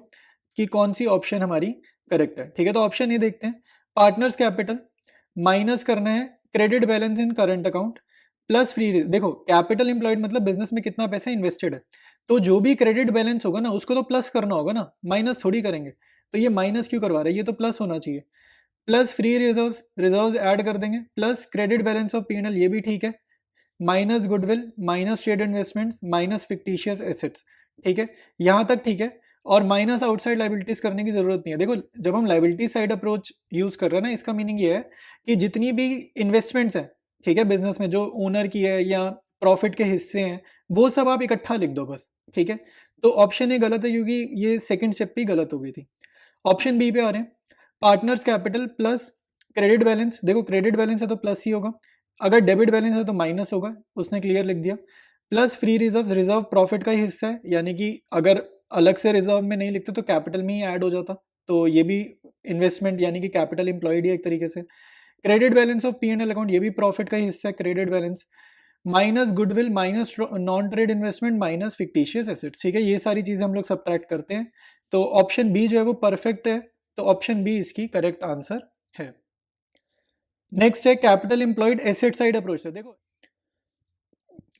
कि कौन सी ऑप्शन हमारी करेक्ट है। ठीक है, तो ऑप्शन ये देखते हैं, पार्टनर्स कैपिटल माइनस करना है क्रेडिट बैलेंस इन करंट अकाउंट प्लस फ्री। देखो कैपिटल एम्प्लॉयड मतलब बिजनेस में कितना पैसा इन्वेस्टेड है, तो जो भी क्रेडिट बैलेंस होगा ना उसको तो प्लस करना होगा ना, माइनस थोड़ी करेंगे। तो ये माइनस क्यों करवा रहे हैं, ये तो प्लस होना चाहिए। प्लस फ्री रिजर्व्स ऐड कर देंगे, plus credit balance of PNL, ये भी ठीक है, minus goodwill, minus shared investments, minus fictitious assets. ठीक है, यहाँ तक ठीक है। और माइनस आउटसाइड लाइबिलिटीज करने की जरूरत नहीं है। देखो जब हम लाइबिलिटी साइड अप्रोच यूज कर रहे हैं ना, इसका मीनिंग ये है कि जितनी भी इन्वेस्टमेंट्स हैं, ठीक है, बिजनेस में जो ओनर की है या प्रॉफिट के हिस्से हैं, वो सब आप इकट्ठा लिख दो बस। ठीक है, तो ऑप्शन ए गलत है क्योंकि ये सेकंड स्टेप पे गलत हो गई थी। ऑप्शन बी पे आ रहे हैं, partners capital plus credit balance. देखो क्रेडिट बैलेंस है तो प्लस ही होगा, अगर डेबिट बैलेंस है तो माइनस होगा, उसने क्लियर लिख दिया। Plus free reserve, reserve profit का ही हिस्सा है, यानी कि अगर अलग से रिजर्व में नहीं लिखते तो कैपिटल में ही ऐड हो जाता, तो ये भी इन्वेस्टमेंट यानी कि कैपिटल एम्प्लॉयड है एक तरीके से। Credit balance of P and L account, ये भी प्रॉफिट का ही हिस्सा है credit balance. Minus goodwill, minus non trade investment, minus fictitious assets. ठीक है, ये सारी चीजें हम लोग सब्ट्रैक्ट करते हैं, तो ऑप्शन बी जो है वो परफेक्ट है, तो ऑप्शन बी इसकी करेक्ट आंसर है। नेक्स्ट है capital employed asset side approach से। देखो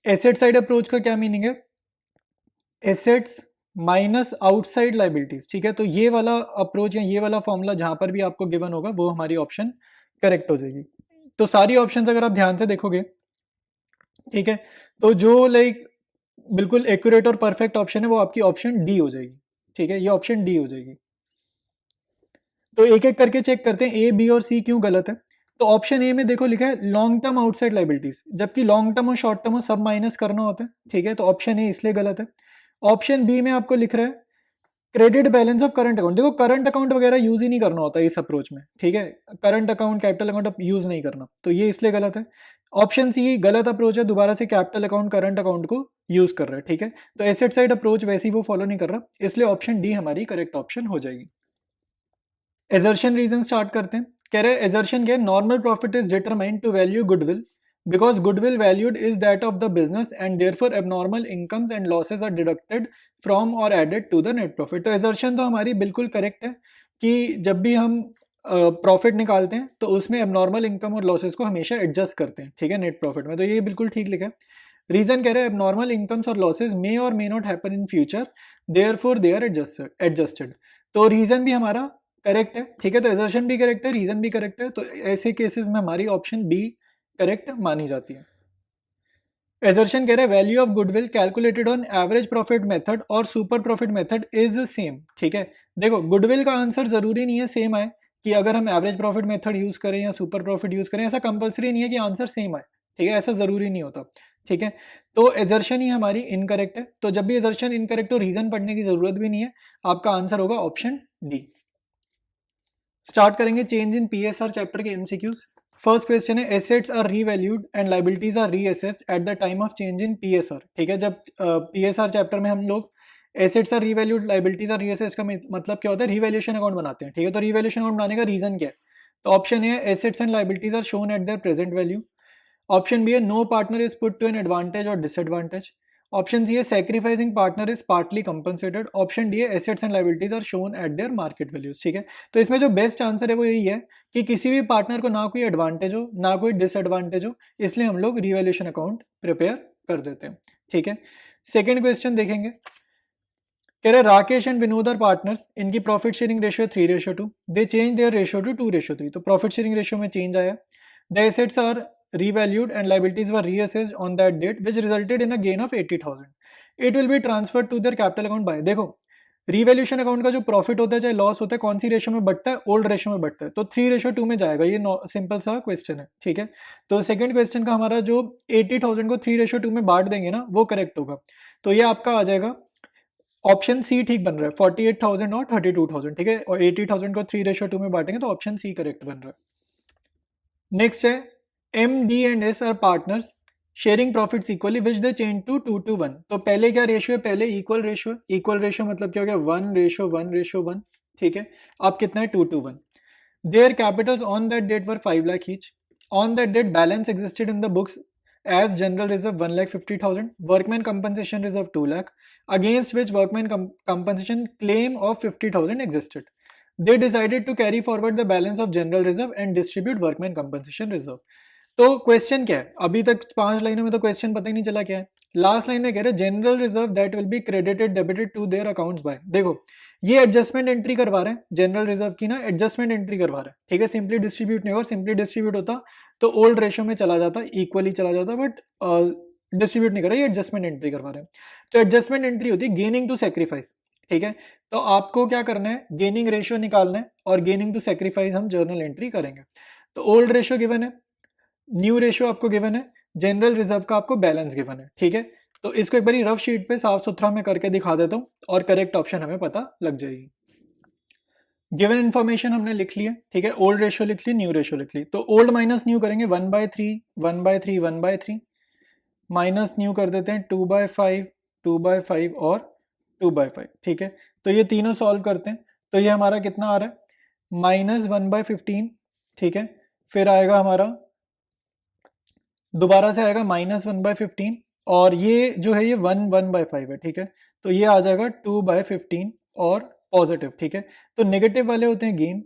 एसेट साइड अप्रोच का क्या मीनिंग है, एसेट्स माइनस आउटसाइड लाइबिलिटीज। ठीक है, तो ये वाला अप्रोच या ये वाला फॉर्मूला जहां पर भी आपको गिवन होगा वो हमारी ऑप्शन करेक्ट हो जाएगी। तो सारी ऑप्शन अगर आप ध्यान से देखोगे, ठीक है, तो जो लाइक बिल्कुल एक्यूरेट और परफेक्ट ऑप्शन है वो आपकी ऑप्शन डी हो जाएगी। ठीक है, ये ऑप्शन डी हो जाएगी। तो एक एक करके चेक करते हैं ए, बी और सी क्यों गलत है। तो ऑप्शन ए में देखो लिखा है लॉन्ग टर्म आउटसाइड लाइबिलिटीज, जबकि लॉन्ग टर्म और शॉर्ट टर्म सब माइनस करना होता है। ठीक है, तो ऑप्शन ए इसलिए गलत है। ऑप्शन बी में आपको लिख रहा है credit balance of current account. देखो करंट अकाउंट वगैरह यूज ही नहीं करना होता इस अप्रोच में। ठीक है, current account capital account use नहीं करना, तो ये इसलिए गलत है। ऑप्शन सी गलत अप्रोच है, दोबारा से कैपिटल अकाउंट करंट अकाउंट को यूज कर रहा है। ठीक है, तो एसेट साइड अप्रोच वैसे ही वो फॉलो नहीं कर रहा, इसलिए ऑप्शन डी हमारी करेक्ट ऑप्शन हो जाएगी। एजर्शन रीजन स्टार्ट करते हैं। कह रहे एजर्शन क्या है, normal profit is determined to value goodwill because goodwill valued is that of the business and therefore abnormal incomes and losses are deducted from or added to the net profit। तो assertion तो हमारी बिल्कुल correct है कि जब भी हम profit निकालते हैं तो उसमें एबनॉर्मल इनकम और लॉसेस को हमेशा एडजस्ट करते हैं। ठीक है, नेट प्रॉफिट में, तो ये बिल्कुल ठीक लिखा है। रीजन कह रहे हैं एबनॉर्मल इनकम्स और लॉसेस मे और may not happen in future therefore they are adjusted. तो रीजन भी हमारा करेक्ट है। ठीक है, तो एजर्शन भी करेक्ट है, रीजन भी करेक्ट है, तो ऐसे केसेस में हमारी ऑप्शन बी करेक्ट मानी जाती है। एजर्शन कह रहे हैं value of goodwill calculated on average profit method और super profit method is same. ठीक है, देखो गुडविल का आंसर जरूरी नहीं है सेम आए, कि अगर हम एवरेज प्रॉफिट मेथड यूज करें या सुपर प्रॉफिट यूज करें ऐसा कंपलसरी नहीं है कि आंसर सेम आए। ठीक है, ऐसा जरूरी नहीं होता। ठीक है, तो एजर्शन ही हमारी इनकरेक्ट है, तो जब भी एजर्शन इनकरेक्ट हो रीजन पढ़ने की जरूरत भी नहीं है, आपका आंसर होगा ऑप्शन डी। स्टार्ट करेंगे चेंज इन पीएसआर चैप्टर के एमसीक्यूज। फर्स्ट क्वेश्चन है assets are revalued and liabilities are reassessed at the time of change in PSR. ठीक है, जब पीएसआर चैप्टर में हम लोग assets are revalued liabilities are reassessed का मतलब क्या होता है, रीवैल्यूएशन अकाउंट बनाते हैं। ठीक है, तो रीवैल्यूएशन अकाउंट बनाने का रीजन क्या है, तो ऑप्शन ए है assets and liabilities are shown at their present value. Option B है no partner is put to an advantage और डिसएडवांटेज। ऑप्शन सी है sacrificing partner is partly compensated. Option D है assets and liabilities are shown at their market values. ठीक है, तो इसमें जो best answer है वो यही है कि किसी भी पार्टनर को ना कोई एडवांटेज हो ना कोई डिसएडवांटेज हो, इसलिए हम लोग रिवैल्यूएशन अकाउंट प्रिपेयर कर देते हैं। ठीक है, सेकेंड क्वेश्चन देखेंगे। कह रहे Rakesh and Vinod are partners, इनकी profit sharing ratio 3:2, they change their ratio to 2:3। तो प्रॉफिट शेयरिंग रेशियो में चेंज आया। The assets are revalued and liabilities were reassessed on that date which resulted in a gain of 80,000. It will be transferred to their capital account by। देखो revaluation account का जो profit होता है चाहे loss होता है कौन सी रेशियो में बढ़ता है, ओल्ड रेशियो में बढ़ता है, तो 3:2 में जाएगा। ये सिंपल सा क्वेश्चन है। ठीक है, तो सेकंड क्वेश्चन का हमारा जो 80,000 को 3:2 में बांट देंगे ना वो करेक्ट होगा, तो ये आपका आ जाएगा ऑप्शन सी ठीक बन रहा है, 48,000 और 32,000। ठीक है, और 80,000 को 3:2 में बांटेंगे तो ऑप्शन सी करेक्ट बन रहा है। नेक्स्ट है M D and S are partners sharing profits equally which they change to 2:1। तो पहले क्या रेशियो है, पहले इक्वल रेशियो मतलब क्या हो गया 1:1:1, ठीक है। अब कितना है 2:1। Their capitals on that date were 5 lakh each. On that date balance existed in the books as general reserve 1,50,000, workman compensation reserve 2 lakh, against which workman compensation claim of 50,000 existed. They decided to carry forward the balance of general reserve and distribute workman compensation reserve. तो question क्या है, अभी तक 5 लाइनों में तो question पता ही नहीं चला क्या है। लास्ट लाइन में कह रहे general reserve that will be credited debited to their accounts by. देखो ये एडजस्टमेंट एंट्री करवा रहे हैं, जनरल रिजर्व की ना एडजस्टमेंट एंट्री करवा रहे हैं, ठीक है। सिंपली डिस्ट्रीब्यूट नहीं होगा, सिंपली डिस्ट्रीब्यूट होता तो ओल्ड रेशियो में चला जाता, इक्वली चला जाता, बट डिस्ट्रीब्यूट नहीं कर रहा, ये एडजस्टमेंट एंट्री करवा रहे हैं। तो एडजस्टमेंट एंट्री होती है गेनिंग टू सेक्रीफाइस, ठीक है। तो आपको क्या करना है, गेनिंग रेशियो निकालना है और गेनिंग टू सेक्रीफाइस हम जर्नल एंट्री करेंगे। तो ओल्ड रेशियो गिवन है, न्यू रेशियो आपको गिवन है, जनरल रिजर्व का आपको बैलेंस गिवन है, ठीक है। तो इसको एक बारी रफ शीट पे साफ सुथरा मैं करके दिखा देता हूँ और करेक्ट ऑप्शन हमें पता लग जाएगी। गिवन इन्फॉर्मेशन हमने लिख लिया, ठीक है। ओल्ड रेशियो लिख ली, न्यू रेशियो लिख ली। तो ओल्ड माइनस न्यू करेंगे 1/3 1/3 1/3, माइनस न्यू कर देते हैं 2/5 2/5 और 2/5, ठीक है। तो ये तीनों सॉल्व करते हैं, तो ये हमारा कितना आ रहा है -1/15, ठीक है। फिर आएगा हमारा दोबारा से आएगा -1/15 और ये जो है ये 1/5 है, ठीक है। तो ये आ जाएगा 2/15 और पॉजिटिव, ठीक है। तो नेगेटिव वाले होते हैं गेन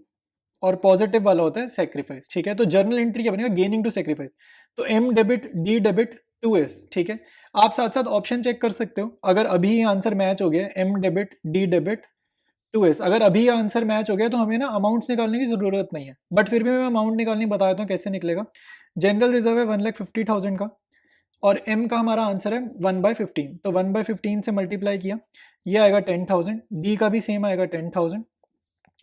और पॉजिटिव वाला होता है सेक्रीफाइस, ठीक है। तो जर्नल एंट्री क्या बनेगा, गेनिंग टू सेक्रीफाइस। तो M debit D debit 2S, ठीक है। आप साथ साथ ऑप्शन चेक कर सकते हो, अगर अभी आंसर मैच हो गया M debit D debit 2S, अगर अभी आंसर मैच हो गया तो हमें ना अमाउंट्स निकालने की जरूरत नहीं है, बट फिर भी मैं अमाउंट निकालनी बता देता हूँ कैसे निकलेगा। जनरल रिजर्व है 1,50,000 का और M का हमारा आंसर है 1/15, तो 1/15 से मल्टीप्लाई किया, ये आएगा 10,000। D का भी सेम आएगा 10,000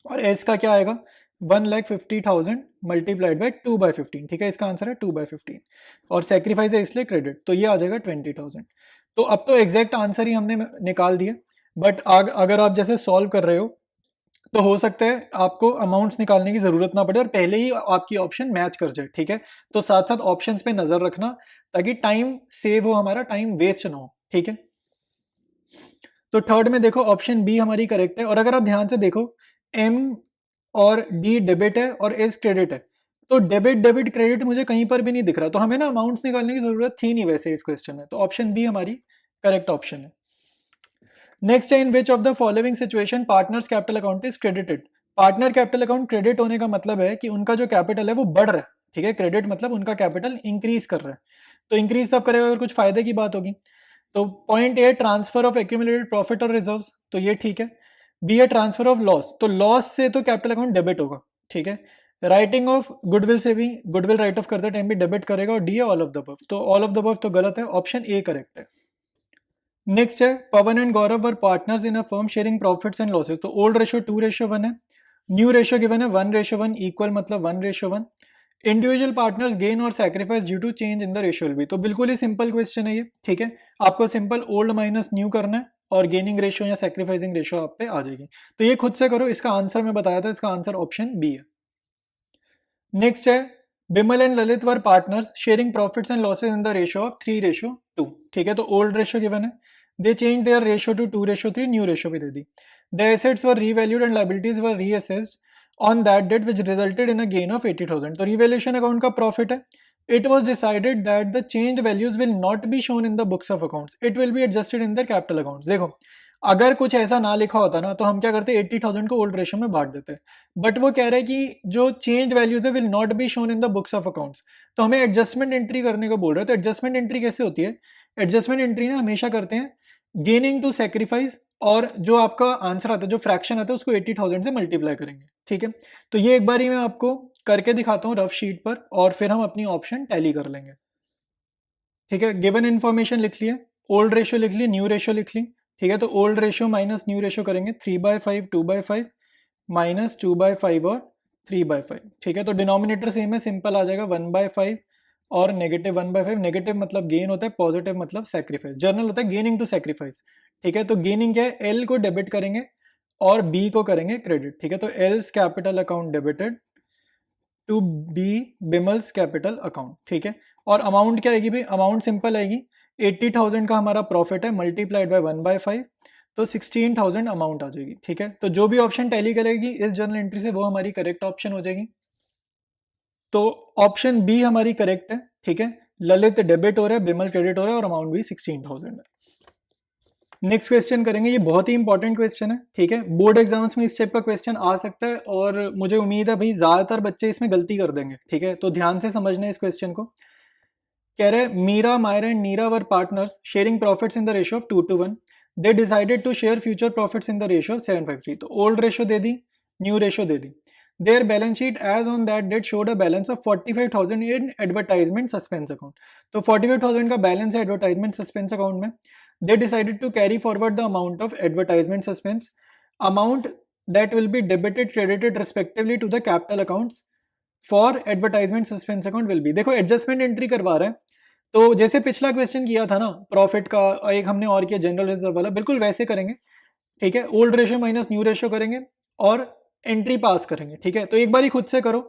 और S का क्या आएगा 1,50,000 मल्टीप्लाइड बाई 2/15, ठीक है। इसका आंसर है 2/15 और सेक्रीफाइस है इसलिए क्रेडिट, तो ये आ जाएगा 20,000। तो अब तो एग्जैक्ट आंसर ही हमने निकाल दिया, बट अगर आप जैसे सॉल्व कर रहे हो तो हो सकता है आपको अमाउंट्स निकालने की जरूरत ना पड़े और पहले ही आपकी ऑप्शन मैच कर जाए, ठीक है। तो साथ साथ ऑप्शंस पे नजर रखना ताकि टाइम सेव हो, हमारा टाइम वेस्ट ना हो, ठीक है। तो थर्ड में देखो ऑप्शन बी हमारी करेक्ट है, और अगर आप ध्यान से देखो M और D डेबिट है और S क्रेडिट है, तो डेबिट डेबिट क्रेडिट मुझे कहीं पर भी नहीं दिख रहा, तो हमें ना अमाउंट्स निकालने की जरूरत थी नहीं वैसे इस क्वेश्चन में, तो ऑप्शन बी हमारी करेक्ट ऑप्शन है। नेक्स्ट है in which of the following situation partners capital account is credited. Partner capital account credit होने का मतलब है कि उनका जो कैपिटल है वो बढ़ रहा है, ठीक है। क्रेडिट मतलब उनका कैपिटल इंक्रीज कर रहा है, तो इंक्रीज तब करेगा अगर कुछ फायदे की बात होगी। तो point A transfer of accumulated profit और रिजर्व्स, तो ये ठीक है। बी है ट्रांसफर ऑफ लॉस, तो लॉस से तो कैपिटल अकाउंट डेबिट होगा, ठीक है। राइटिंग ऑफ गुडविल से भी गुडविल राइट ऑफ करते टाइम भी डेबिट करेगा, और डी है ऑल ऑफ द अबव, तो ऑल ऑफ द अबव तो गलत है, ऑप्शन ए करेक्ट है। नेक्स्ट है Pawan and Gaurav were partners in a firm sharing profits and losses, तो ओल्ड रेशियो 2:1 है, न्यू रेशियो गिवन है 1:1, इक्वल मतलब 1:1। इंडिविजुअल पार्टनर्स गेन और sacrifice due to change in the ratio will be, तो बिल्कुल ही simple question है ये, ठीक है। आपको सिंपल ओल्ड माइनस न्यू करना है और गेनिंग रेशियो या सैक्रिफाइसिंग रेशियो आप पे आ जाएगी, तो ये खुद से करो। इसका आंसर मैं बताया था, इसका आंसर ऑप्शन बी है। नेक्स्ट है Bimal and Lalit were partners sharing profits and losses in the ratio of 3:2, ठीक है। तो ओल्ड रेशियो गिवन है, they change their ratio to 2:3, new ratio भी दे दी। The assets were revalued and liabilities were reassessed on that date which resulted in a gain of 80,000, तो revaluation account का profit है। It was decided that the changed values will not be shown in the books of accounts, it will be adjusted in the capital accounts। देखो अगर कुछ ऐसा ना लिखा होता ना तो हम क्या करते 80,000 को ओल्ड रेशियो में बांट देते, बट वो कह रहे हैं कि जो चेंज वैल्यूज है will not be shown in the books of accounts, तो हमें एडजस्टमेंट एंट्री करने को बोल रहे हैं। तो एडजस्टमेंट एंट्री कैसे होती है, एडजस्टमेंट एंट्री ना हमेशा करते हैं गेनिंग टू सेक्रीफाइस, और जो आपका आंसर आता है जो फ्रैक्शन आता है उसको 80,000 से मल्टीप्लाई करेंगे, ठीक है। तो ये एक बार ही मैं आपको करके दिखाता हूँ रफ शीट पर और फिर हम अपनी ऑप्शन टैली कर लेंगे, ठीक है। गिवन इन्फॉर्मेशन लिख लिए, ओल्ड रेशियो लिख ली, न्यू रेशियो लिख ली, ठीक है। तो old ratio minus new ratio करेंगे 3/5 2/5 माइनस 2/5 और 3/5, ठीक है। तो डिनोमिनेटर सेम है, सिंपल आ जाएगा 1/5 और नेगेटिव 1/5। नेगेटिव मतलब गेन होता है, पॉजिटिव मतलब सेक्रीफाइस, जर्नल होता है गेनिंग टू सेक्रीफाइस, ठीक है। तो गेनिंग क्या है, एल को डेबिट करेंगे और बी को करेंगे क्रेडिट, ठीक है। तो L's capital account debited to be Bimal's capital account, ठीक है। और अमाउंट क्या आएगी भाई, अमाउंट सिंपल आएगी, 80,000 का हमारा प्रॉफिट है, मल्टीप्लाइड बाय 1/5, तो 16,000 अमाउंट आ जाएगी, ठीक है। तो जो भी ऑप्शन टैली करेगी इस जर्नल एंट्री से वो हमारी करेक्ट ऑप्शन हो जाएगी। तो ऑप्शन बी हमारी करेक्ट है, ठीक है। ललित डेबिट हो रहा है, बिमल क्रेडिट हो रहा है और अमाउंट भी 16,000 है। नेक्स्ट क्वेश्चन करेंगे, ये बहुत ही इंपॉर्टेंट क्वेश्चन है, ठीक है। बोर्ड एग्जाम्स में इस टाइप का क्वेश्चन आ सकता है और मुझे उम्मीद है भाई ज्यादातर बच्चे इसमें गलती कर देंगे, ठीक है। तो ध्यान से समझना है इस क्वेश्चन को। कह रहे Meera, Myra and Neera were partners sharing profits in the ratio of 2:1। They decided to share future profits in the ratio of 7:3। तो ओल्ड रेशियो दे दी, न्यू रेशियो दे दी। Their balance sheet as on that date showed a balance of 45,000 in advertisement suspense account. तो 45,000 का balance है advertisement suspense account में। They decided to carry forward the amount of advertisement suspense amount that will be debited credited respectively to the capital accounts for advertisement suspense account will be। देखो adjustment entry करवा रहे हैं, तो जैसे पिछला question किया था ना प्रॉफिट का, एक हमने और किया जनरल रिजर्व वाला, बिल्कुल वैसे करेंगे, ठीक है। Old ratio minus new ratio करेंगे और एंट्री पास करेंगे, ठीक है। तो एक बार ही खुद से करो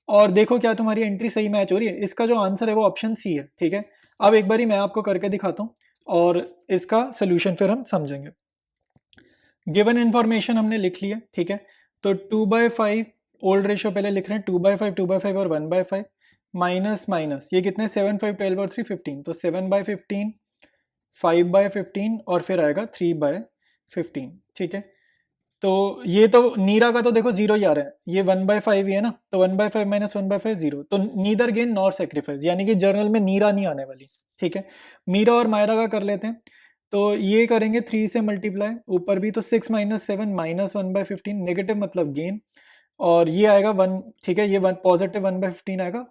और देखो क्या तुम्हारी एंट्री सही मैच हो रही है। इसका जो आंसर है वो ऑप्शन सी है, ठीक है। अब एक बार ही मैं आपको करके दिखाता हूँ और इसका सोल्यूशन फिर हम समझेंगे। गिवन इन्फॉर्मेशन हमने लिख लिया, ठीक है। तो 2/5 ओल्ड रेशियो पहले लिख रहे हैं, 2/5 2/5 और 1/5 माइनस माइनस ये कितने 7 5 12 और 3 15, तो 7/15 5/15 और फिर आएगा 3/15, ठीक है। तो ये तो नीरा का तो देखो जीरो ही आ रहा है, ये 1/5 ही है ना, तो 1/5 माइनस 1/5 जीरो, तो नीदर गेन नॉर सेक्रीफाइस, यानी कि जर्नल में नीरा नहीं आने वाली, ठीक है। मीरा और मायरा का कर लेते हैं, तो ये करेंगे 3 से मल्टीप्लाई, ऊपर भी तो 6 माइनस 7 माइनस 1/15, नेगेटिव मतलब गेन, और ये आएगा 1, ठीक है। ये पॉजिटिव 1/15 आएगा,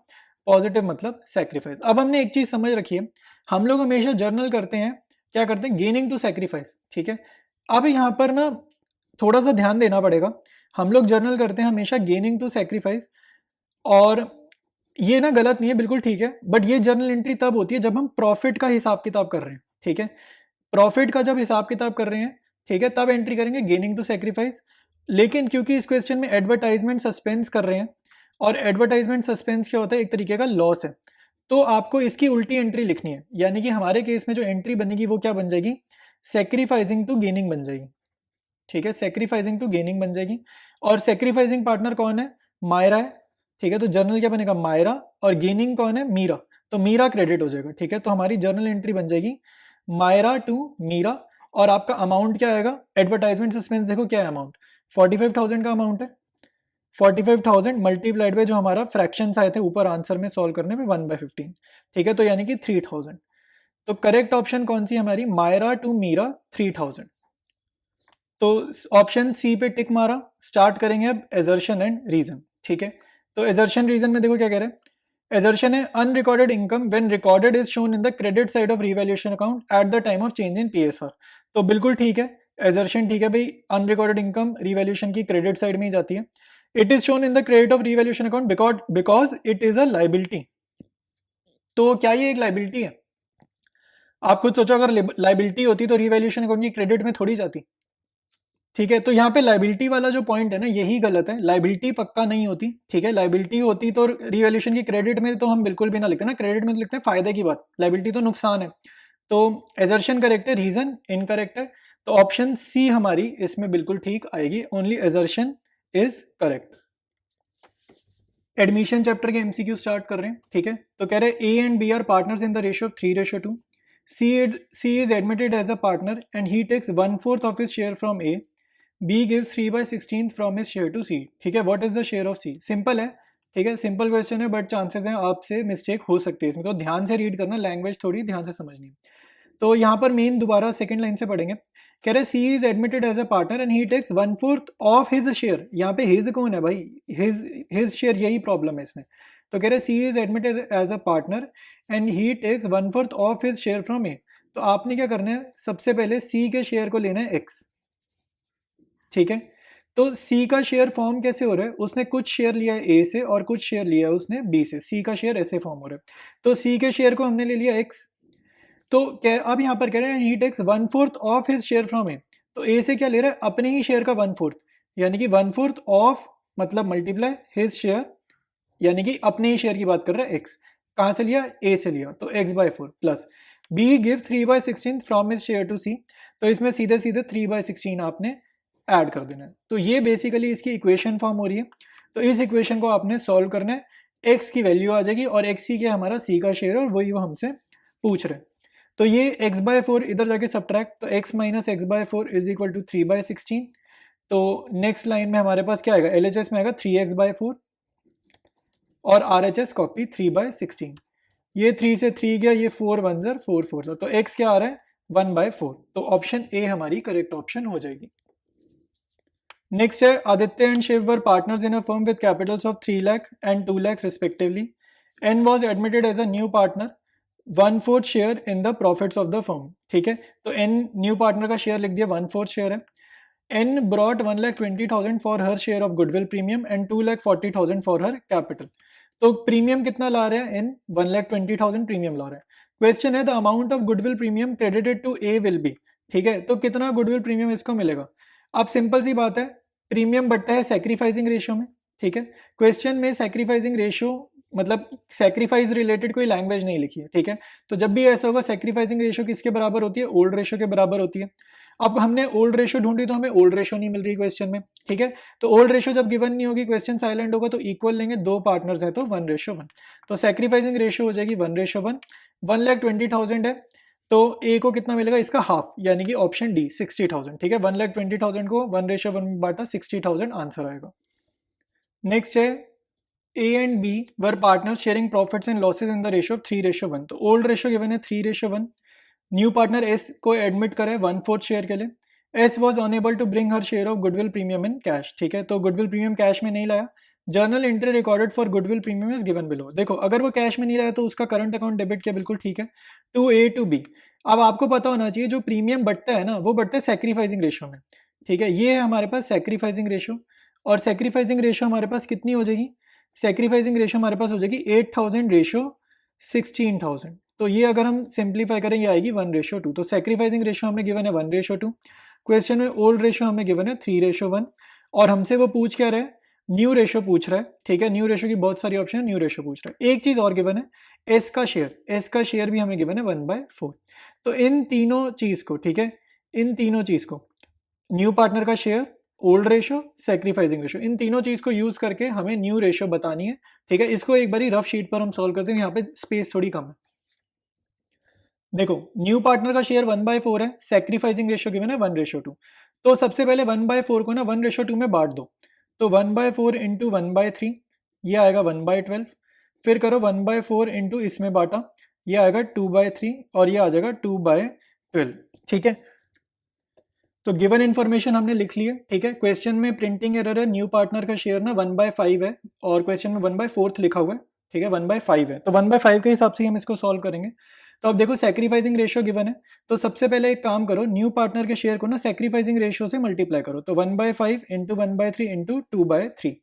पॉजिटिव मतलब सेक्रीफाइस। अब हमने एक चीज समझ रखी है, हम लोग हमेशा जर्नल करते हैं, क्या करते हैं, गेनिंग टू सेक्रीफाइस, ठीक है। अब यहाँ पर ना थोड़ा सा ध्यान देना पड़ेगा, हम लोग जर्नल करते हैं हमेशा गेनिंग टू सेक्रीफाइस, और ये ना गलत नहीं है, बिल्कुल ठीक है, बट ये जर्नल एंट्री तब होती है जब हम प्रॉफिट का हिसाब किताब कर रहे हैं, ठीक है। प्रॉफिट का जब हिसाब किताब कर रहे हैं, ठीक है, तब एंट्री करेंगे गेनिंग टू सेक्रीफाइस। लेकिन क्योंकि इस क्वेश्चन में एडवर्टाइजमेंट सस्पेंस कर रहे हैं, और एडवर्टाइजमेंट सस्पेंस क्या होता है, एक तरीके का लॉस है, तो आपको इसकी उल्टी एंट्री लिखनी है, यानी कि हमारे केस में जो एंट्री बनेगी वो क्या बन जाएगी, सेक्रीफाइसिंग टू गेनिंग बन जाएगी, ठीक है। सेक्रीफाइसिंग टू गेनिंग बन जाएगी, और सेक्रीफाइसिंग पार्टनर कौन है, मायरा है, ठीक है। तो जर्नल क्या बनेगा, मायरा, और गेनिंग कौन है, मीरा, तो मीरा क्रेडिट हो जाएगा, ठीक है। तो हमारी जर्नल एंट्री बन जाएगी मायरा टू मीरा, और आपका अमाउंट क्या आएगा, एडवर्टाइजमेंट सस्पेंस देखो क्या है अमाउंट, 45,000 का अमाउंट है, 45,000 मल्टीप्लाइड बाय जो हमारा फ्रैक्शंस आए थे ऊपर आंसर में सॉल्व करने में 1/15, ठीक है। तो यानी कि 3,000, तो करेक्ट ऑप्शन कौन सी हमारी, मायरा टू मीरा 3,000। तो ऑप्शन सी पे टिक मारा, स्टार्ट करेंगे अब एजर्शन एंड रीजन, ठीक है। तो एजर्शन रीजन में देखो क्या कह रहे हैं, एजर्शन है unrecorded income when recorded is shown in the credit side of revaluation account eight the time of change in PSR. तो बिल्कुल ठीक है, एजर्शन ठीक है भाई, अनरिकॉर्डेड इनकम रिवैल्यूएशन की क्रेडिट साइड में ही जाती है। It is shown in the credit of revaluation account because it is a liability. तो क्या ये एक लाइबिलिटी है, आप खुद सोचो, अगर लाइबिलिटी होती तो रिवैल्यूएशन अकाउंट की क्रेडिट में थोड़ी जाती, ठीक है। तो यहाँ पे लाइबिलिटी वाला जो पॉइंट है ना, यही गलत है, लाइबिलिटी पक्का नहीं होती, ठीक है। लाइबिलिटी होती तो रिवैल्यूएशन की क्रेडिट में तो हम बिल्कुल भी ना लिखते ना, क्रेडिट में तो लिखते हैं फायदे की बात, लाइबिलिटी तो नुकसान है। तो एजर्शन करेक्ट है, रीजन इनकरेक्ट है, तो ऑप्शन सी हमारी इसमें बिल्कुल ठीक आएगी, only assertion is correct. Admission chapter के एमसीक्यू स्टार्ट कर रहे हैं, ठीक है। तो कह रहे हैं A and B are partners in the ratio of 3:2। C is admitted as a partner and he takes 1/4 of his share from A. B gives 3/16 from his share to C. ठीक है, what is the share of C? Simple है, ठीक है, simple question है, but chances हैं आपसे mistake हो सकती है इसमें, तो ध्यान से रीड करना, लैंग्वेज थोड़ी ध्यान से समझनी। तो यहाँ पर मेन दोबारा सेकंड लाइन से पढ़ेंगे, कह रहे C is admitted as a partner and he takes 1/4 of his share. यहाँ पे हिज कौन है भाई, हिज शेयर, यही प्रॉब्लम है इसमें। तो कह रहे C is admitted as a partner and he takes 1/4 of his share from A. तो आपने क्या करना है, सबसे पहले सी के शेयर को लेना है एक्स, ठीक है। तो सी का शेयर फॉर्म कैसे हो रहा है, उसने कुछ शेयर लिया है ए से और कुछ शेयर लिया है उसने बी से, सी का शेयर ऐसे फॉर्म हो रहा है। तो सी के शेयर को हमने ले लिया एक्स, तो अब यहाँ पर कह रहे हैं he takes 1/4 of his share from A. तो ए से क्या ले रहा है, अपने ही शेयर का 1/4, यानी कि 1/4 ऑफ मतलब मल्टीप्लाई हिज शेयर यानी कि अपने ही शेयर की बात कर रहा है एक्स, कहाँ से लिया, ए से लिया, तो X by 4 plus B give 3/16 from his share to C, तो इसमें सीधे सीधे 3/16 आपने ऐड कर देना है। तो ये बेसिकली इसकी इक्वेशन फॉर्म हो रही है। तो इस इक्वेशन को आपने सॉल्व करना है, एक्स की वैल्यू आ जाएगी और एक्स सी के हमारा सी का शेयर है और वही वो हमसे पूछ रहे हैं। तो ये x बाय 4 इधर जाके सब्ट्रैक्ट, तो x minus x by 4 is equal to 3/16। तो नेक्स्ट लाइन में हमारे पास क्या आएगा, LHS में आएगा 3x बाय 4 और RHS कॉपी 3/16। ये 3 से 3 गया, ये 4 1 ज़र 4 4 ज़र, तो x क्या आ रहा है 1/4। तो ऑप्शन ए हमारी करेक्ट ऑप्शन हो जाएगी। नेक्स्ट है Aditya and Shiv were partners in a firm with capitals of 3 lakh and 2 lakh respectively. N was admitted as a new partner 1/4 share in the profits of the firm. ठीक है, तो एन न्यू पार्टनर का share लिख दिया, 1/4 share है। N brought 1,20,000 for her share of goodwill premium and 2,40,000 for her capital. तो premium कितना ला रहा है, एन 1,20,000 प्रीमियम ला रहा है। क्वेश्चन है the amount of goodwill premium credited to A will be. ठीक है, तो कितना गुडविल प्रीमियम इसको मिलेगा। अब सिंपल सी बात है, प्रीमियम बढ़ता है सैक्रिफाइसिंग रेशियो में। ठीक है, क्वेश्चन में सैक्रिफाइसिंग रेशियो मतलब सैक्रिफाइस रिलेटेड कोई लैंग्वेज नहीं लिखी है। ठीक है, तो जब भी ऐसा होगा सैक्रिफाइसिंग रेशियो किसके बराबर होती है, ओल्ड रेशियो के बराबर होती है। अब हमने ओल्ड रेशियो ढूंढी तो हमें ओल्ड रेशियो नहीं मिल रही क्वेश्चन में। ठीक है, तो ओल्ड रेशियो जब गिवन नहीं होगी, क्वेश्चन साइलेंट होगा, तो इक्वल लेंगे, दो पार्टनर्स हैं तो 1:1। तो सैक्रिफाइसिंग रेशियो हो जाएगी 1:1। 1,20,000 है तो ए को कितना मिलेगा, इसका हाफ, यानी कि ऑप्शन डी 60,000। ठीक है, 1,20,000 को 1:1 में बांटा, 60,000 आंसर आएगा। नेक्स्ट है A and B were partners sharing profits and losses in the ratio of 3:1। तो ओल्ड रेशियो गिवन है 3:1। न्यू पार्टनर एस को एडमिट करे 1/4 शेयर के लिए। S was unable to bring her share of goodwill premium in cash. ठीक है, तो goodwill premium cash में नहीं लाया। Journal entry recorded for goodwill premium is given below. देखो अगर वो कैश में नहीं लाया तो उसका करंट अकाउंट डेबिट किया, बिल्कुल ठीक है। टू ए टू बी, अब आपको पता होना चाहिए जो प्रीमियम बढ़ता है ना वो बढ़ता है सैक्रिफाइसिंग रेशियो में। ठीक है, ये है हमारे पास सैक्रिफाइसिंग रेशियो, और सैक्रिफाइसिंग रेशियो हमारे पास कितनी हो जाएगी, सैक्रिफाइसिंग रेशियो हमारे पास हो जाएगी 8,000 रेशियो 16,000। तो ये अगर हम सिंप्लीफाई करें ये आएगी 1:2। तो सैक्रिफाइसिंग रेशियो हमें गिवन है 1:2। क्वेश्चन में ओल्ड रेशियो हमें गिवन है 3:1 और हमसे वो पूछ क्या रहा है, न्यू रेशियो पूछ रहा है। ठीक है, न्यू रेशियो की बहुत सारी ऑप्शन है, न्यू रेशियो पूछ रहा है। एक चीज और गिवन है, एस का शेयर, एस का शेयर भी हमें गिवन है 1/4। तो इन तीनों चीज को, ठीक है, इन तीनों चीज को, न्यू पार्टनर का share, old ratio, sacrificing ratio, इन तीनों चीज को यूज करके हमें न्यू रेशियो बतानी है। ठीक है, इसको एक बारी रफ शीट पर हम सॉल्व करते हैं, यहाँ पे स्पेस थोड़ी कम है। देखो न्यू पार्टनर का शेयर 1/4 है, सैक्रिफाइसिंग रेशियो गिवन है 1:2। तो सबसे पहले 1/4 को ना 1:2 में बांट दो, तो 1/4 इंटू 1/3 ये आएगा 1/12। फिर करो 1/4 इंटू इसमें बांटा, ये आएगा 2/3 और ये आ जाएगा 2/12। ठीक है, तो गिवन इन्फॉर्मेशन हमने लिख ली है। ठीक है, क्वेश्चन में प्रिंटिंग एरर है, न्यू पार्टनर का शेयर ना 1/5 है और क्वेश्चन में 1/4 लिखा हुआ है। ठीक है, 1/5 है, तो 1/5 के हिसाब से ही हम इसको सॉल्व करेंगे। तो अब देखो सैक्रिफाइसिंग रेशियो गिवन है, तो सबसे पहले एक काम करो, न्यू पार्टनर के शेयर को ना सैक्रिफाइसिंग रेशियो से मल्टीप्लाई करो, तो 1/5 इंटू 1/3 इंटू 2/3,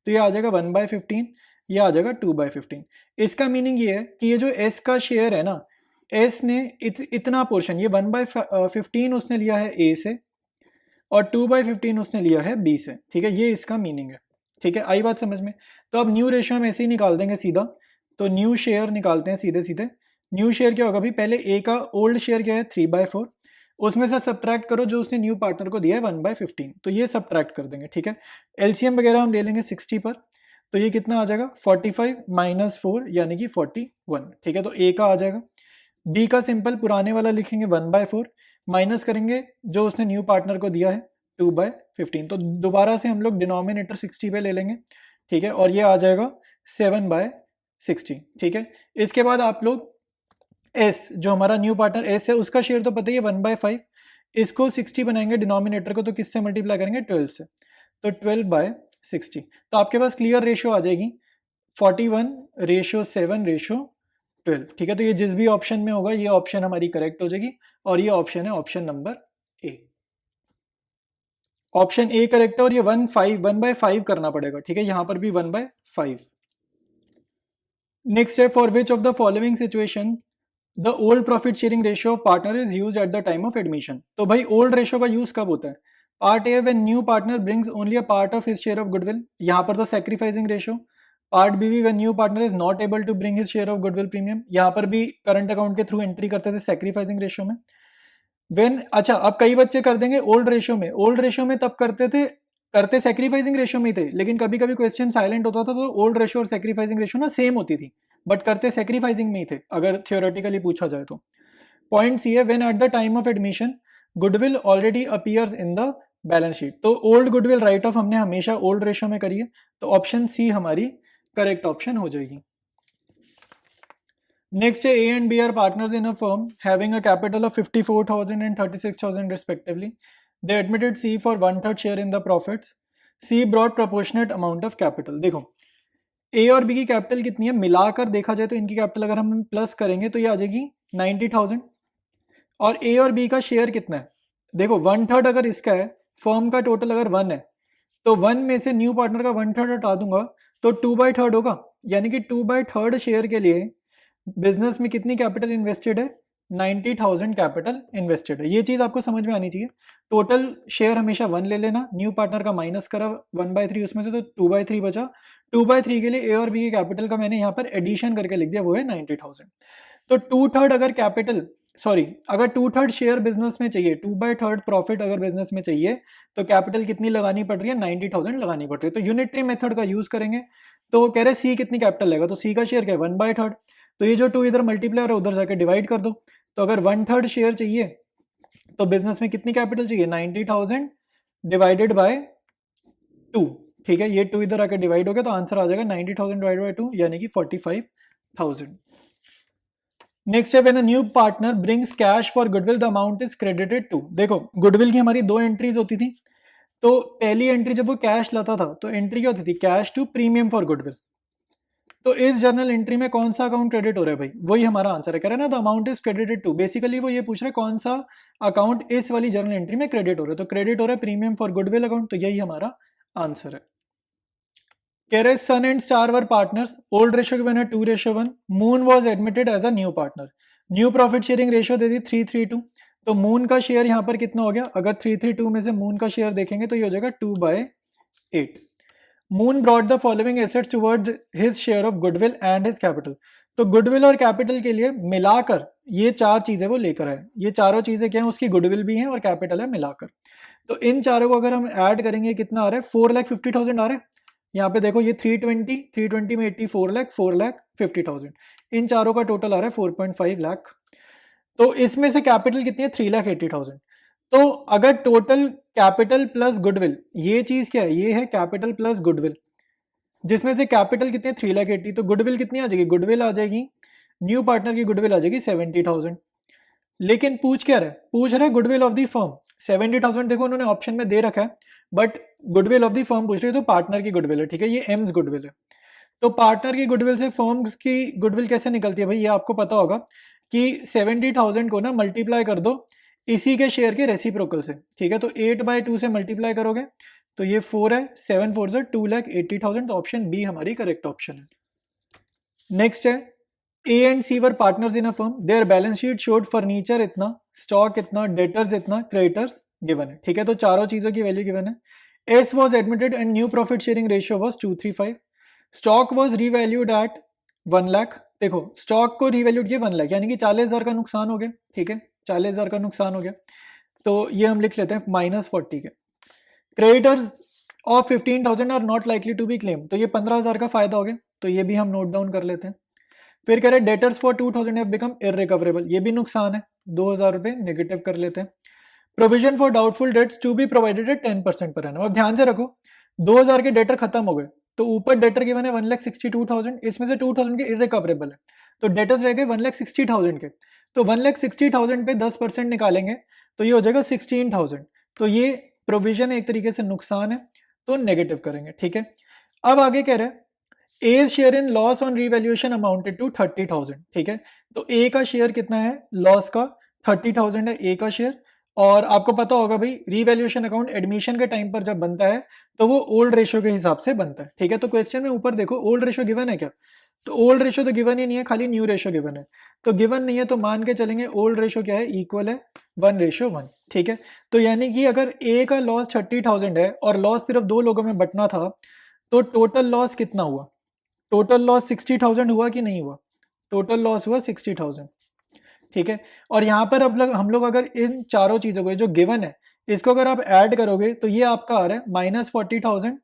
तो ये आ जाएगा 1/15, ये आ जाएगा 2/15। इसका मीनिंग ये है कि ये जो एस का शेयर है ना, एस ने इतना पोर्शन, ये 1/15 उसने लिया है ए से और 2/15 उसने लिया है बी से। ठीक है, ये इसका मीनिंग है। ठीक है, आई बात समझ में। तो अब न्यू रेशियो हम ऐसे ही निकाल देंगे सीधा, तो न्यू शेयर निकालते हैं सीधे सीधे। न्यू शेयर क्या होगा भाई, पहले ए का ओल्ड शेयर क्या है 3/4, उसमें से सब्ट्रैक्ट करो जो उसने न्यू पार्टनर को दिया है 1/15, तो ये सब्ट्रैक्ट कर देंगे। ठीक है, एलसीएम वगैरह हम ले लेंगे 60 पर, तो ये कितना आ जाएगा 45 माइनस 4 यानी कि 41। ठीक है, तो ए का आ जाएगा। बी का सिंपल पुराने वाला लिखेंगे 1/4 माइनस करेंगे जो उसने न्यू पार्टनर को दिया है 2/15, तो दोबारा से हम लोग डिनोमिनेटर 60 पे ले लेंगे। ठीक है, और ये आ जाएगा 7/60। ठीक है, इसके बाद आप लोग एस, जो हमारा न्यू पार्टनर एस है, उसका शेयर तो पता ही है 1/5, इसको 60 बनाएंगे डिनोमिनेटर को, तो किससे मल्टीप्लाई करेंगे 12 से, तो 12/60। तो आपके पास क्लियर रेशियो आ जाएगी 41:7:12। ठीक है, तो ये जिस भी ऑप्शन में होगा ये ऑप्शन हमारी करेक्ट हो जाएगी, और ये ऑप्शन है option number A. Option A correct है, और ये 1/5 करना पड़ेगा। ठीक है, यहां पर भी 1/5। नेक्स्ट है, for which of the following situation the old profit sharing ratio of partner is use at the time of admission. तो भाई ओल्ड रेशियो का यूज कब होता है, part A when new partner brings only a part of his share of goodwill, यहाँ पर तो sacrificing ratio. Part B भी when new partner is not able to bring his share of goodwill premium, यहाँ पर भी current account के through entry करते थे सैक्रिफाइसिंग रेशियो में। व्हेन, अच्छा अब कई बच्चे कर देंगे ओल्ड रेशियो में, ओल्ड रेशियो में तब करते सैक्रिफाइसिंग रेशियो में ही थे, लेकिन कभी कभी क्वेश्चन साइलेंट होता था तो ओल्ड रेशियो और सैक्रिफाइसिंग रेशियो ना सेम होती थी, बट करते सैक्रिफाइसिंग में ही थे अगर थियोरेटिकली पूछा जाए तो। पॉइंट सी है when eight the time of admission goodwill already appears in the balance sheet, तो ओल्ड गुडविल राइट ऑफ हमने हमेशा ओल्ड रेशियो में करी है, तो ऑप्शन सी हमारी करेक्ट ऑप्शन हो जाएगी। नेक्स्ट है A and B are partners in a firm having a capital of 54,000 and 36,000 respectively. They admitted C for 1/3 share in the profits. C brought proportionate amount of capital. देखो ए और B की capital कितनी है, मिलाकर देखा जाए तो इनकी कैपिटल अगर हम प्लस करेंगे तो ये आ जाएगी 90,000, और ए और बी का शेयर कितना है, देखो 1/3 अगर इसका है, फर्म का टोटल अगर 1 है तो 1 में से न्यू पार्टनर का 1/3 हटा दूंगा तो 2/3 होगा, यानी कि 2/3 शेयर के लिए बिजनेस में कितनी कैपिटल इन्वेस्टेड है, 90,000 कैपिटल इन्वेस्टेड है। ये चीज आपको समझ में आनी चाहिए। टोटल शेयर हमेशा 1 ले लेना, न्यू पार्टनर का माइनस करा 1/3 उसमें से तो 2/3 बचा, 2/3 के लिए ए और बी के कैपिटल का मैंने यहाँ पर एडिशन करके लिख दिया, वो है 90,000। तो 2/3 अगर कैपिटल अगर 2/3 शेयर बिजनेस में चाहिए, 2/3 प्रॉफिट अगर बिजनेस में चाहिए तो कैपिटल कितनी लगानी पड़ रही है, 90,000 लगानी पड़ रही है। तो यूनिटरी मेथड का यूज करेंगे, तो कह रहे सी कितनी कैपिटल लेगा, तो सी का शेयर क्या है 1/3, तो ये जो 2 इधर मल्टीप्लाई है उधर जाकर डिवाइड कर दो, तो अगर 1/3 शेयर चाहिए तो बिजनेस में कितनी कैपिटल चाहिए, 90,000 डिवाइडेड बाय 2, ठीक है, ये 2 इधर आकर डिवाइड हो गया तो आंसर आ जाएगा 90,000 डिवाइडेड बाय 2 यानी कि 45,000। नेक्स्ट है when a new partner brings cash for goodwill the amount is credited to, देखो गुडविल की हमारी 2 एंट्रीज होती थी, तो पहली एंट्री जब वो कैश लाता था तो एंट्री क्या होती थी, cash to premium for goodwill, तो इस जर्नल एंट्री में कौन सा अकाउंट क्रेडिट हो रहा है भाई, वही हमारा आंसर है, कह रहा है ना the amount is credited to, basically वो ये पूछ रहा है कौन सा अकाउंट इस वाली जर्नल एंट्री में क्रेडिट हो रहा है, तो क्रेडिट हो रहा है प्रीमियम फॉर गुडविल अकाउंट, तो यही हमारा आंसर है। कह रहे sun and star were partners, old ratio given है 2:1, moon was admitted as a new partner, new profit sharing ratio दे दी 3:2, तो मून का शेयर यहाँ पर कितना हो गया, अगर 3:2 में से मून का शेयर देखेंगे तो ये हो जाएगा 2/8। Moon brought the following assets towards his share of goodwill and his capital, तो गुडविल और कैपिटल के लिए मिलाकर ये 4 चीजें वो लेकर आए, ये चारों चीजें क्या है, उसकी गुडविल भी है और कैपिटल है मिलाकर, तो इन चारों को अगर हम ऐड करेंगे कितना आ रहा है, 4,50,000 आ रहा है, यहाँ पे देखो ये 320 में 80 4 लाख 4,50,000, इन चारों का टोटल आ रहा है 4.5 लाख, तो इसमें से कैपिटल कितनी है 3,80,000, तो अगर टोटल कैपिटल प्लस गुडविल, ये चीज क्या है, ये है कैपिटल प्लस गुडविल, जिसमें से कैपिटल कितनी है 3,80,000, तो गुडविल कितनी आ जाएगी, गुडविल आ जाएगी, न्यू पार्टनर की गुडविल आ जाएगी 70,000, लेकिन पूछ क्या रहा है, पूछ रहा है गुडविल ऑफ द फर्म 70,000, देखो उन्होंने ऑप्शन में दे रखा है, but goodwill of the firm पूछ रही है तो पार्टनर की गुडविल है, ठीक है, ये एम्स गुडविल है, तो पार्टनर की गुडविल से फर्म्स की गुडविल कैसे निकलती है भाई, ये आपको पता होगा कि 70,000 को ना मल्टीप्लाई कर दो इसी के शेयर के रेसिप्रोकल से, ठीक है, तो 8/2 से मल्टीप्लाई करोगे तो ये 4 है, 7 4 से 2,80,000, तो ऑप्शन बी हमारी करेक्ट ऑप्शन है। नेक्स्ट है A and C were partners in a firm, their balance sheet showed furniture इतना, स्टॉक इतना, डेटर्स इतना, क्रेडिटर्स गिवन है, ठीक है, तो चारों चीजों की वैल्यू गिवन है। S was admitted and new profit sharing ratio was 2:3.5, stock was revalued at 1 lakh, देखो स्टॉक को रीवैल्यूड किया 1 लाख यानी कि 40,000 का नुकसान हो गया, ठीक है, 40,000 का नुकसान हो गया, तो ये हम लिख लेते हैं -40 के। Creditors of 15,000 are not likely to be claim, तो ये 15,000 का फायदा हो गया, तो ये भी हम नोट डाउन कर लेते हैं। फिर कह रहे debtors for 2,000 have become irrecoverable, ये भी नुकसान है, 2,000 रुपए नेगेटिव कर लेते हैं। Provision for doubtful debts to be provided at 10% per annum, अब ध्यान से रखो 2,000 के डेटर खत्म हो गए, तो ऊपर डेटर गिवन है 1,62,000, इसमें से 2,000 के इररिकवरेबल है, तो डेटर्स रह गए 1,60,000 के, तो 1,60,000 पे 10% निकालेंगे तो ये हो जाएगा 16,000, तो ये प्रोविजन एक तरीके से नुकसान है, तो नेगेटिव करेंगे, ठीक है। अब आगे कह रहे हैं A share in loss on revaluation amounted to 30,000, ठीक है, तो ए का शेयर कितना है लॉस का, 30,000 है ए का शेयर, और आपको पता होगा भाई रीवैल्यूएशन अकाउंट एडमिशन के टाइम पर जब बनता है तो वो ओल्ड रेशियो के हिसाब से बनता है, ठीक है, तो क्वेश्चन में ऊपर देखो ओल्ड रेशियो गिवन है क्या, तो ओल्ड रेशियो तो गिवन ही नहीं है, खाली न्यू रेशियो गिवन है, तो गिवन नहीं है तो मान के चलेंगे ओल्ड रेशियो क्या है, इक्वल है 1:1, ठीक है, तो यानी कि अगर ए का लॉस 30,000 है और लॉस सिर्फ 2 लोगों में बंटना था तो टोटल लॉस कितना हुआ, टोटल लॉस 60,000 हुआ कि नहीं हुआ? टोटल लॉस हुआ 60,000, ठीक है। और यहाँ पर अब हम लोग अगर इन चारों चीज़ों को जो गिवन है इसको अगर आप ऐड करोगे तो ये आपका आ रहा है -40,000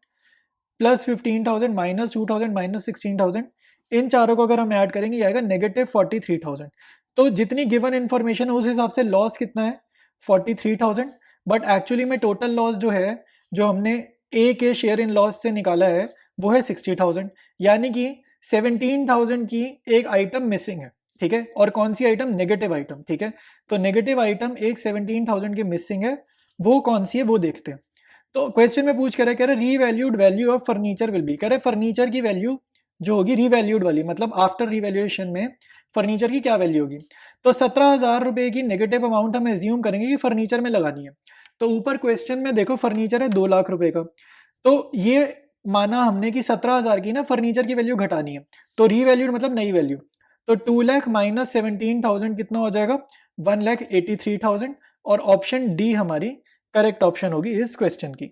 प्लस 15,000 -2,000 -16,000। इन चारों को अगर हम ऐड करेंगे ये आएगा -43,000। तो जितनी गिवन इन्फॉर्मेशन है उस हिसाब से लॉस कितना है 43,000, बट एक्चुअली में टोटल लॉस जो है जो हमने ए के शेयर इन लॉस से निकाला है वो है 60,000, यानी कि 17,000 की एक आइटम मिसिंग है, ठीक है। और कौन सी आइटम? नेगेटिव आइटम, ठीक है। तो नेगेटिव आइटम एक 17,000 की मिसिंग है, वो कौन सी है वो देखते हैं। तो क्वेश्चन में पूछ कह रहे revalued value of furniture will be, कह रहे फर्नीचर की वैल्यू जो होगी रीवैल्यूड वाली, मतलब आफ्टर रिवैल्यूएशन में फर्नीचर की क्या वैल्यू होगी। तो 17,000 रुपए की नेगेटिव अमाउंट हम एज्यूम करेंगे कि फर्नीचर में लगानी है। तो ऊपर क्वेश्चन में देखो फर्नीचर है 2 लाख रुपए का, तो ये माना हमने कि 17,000 की ना फर्नीचर की वैल्यू घटानी है, तो रीवैल्यूड मतलब नई वैल्यू। तो 2 लाख माइनस 17,000 कितना हो जाएगा? 1,83,000। और ऑप्शन डी हमारी करेक्ट ऑप्शन होगी इस क्वेश्चन की।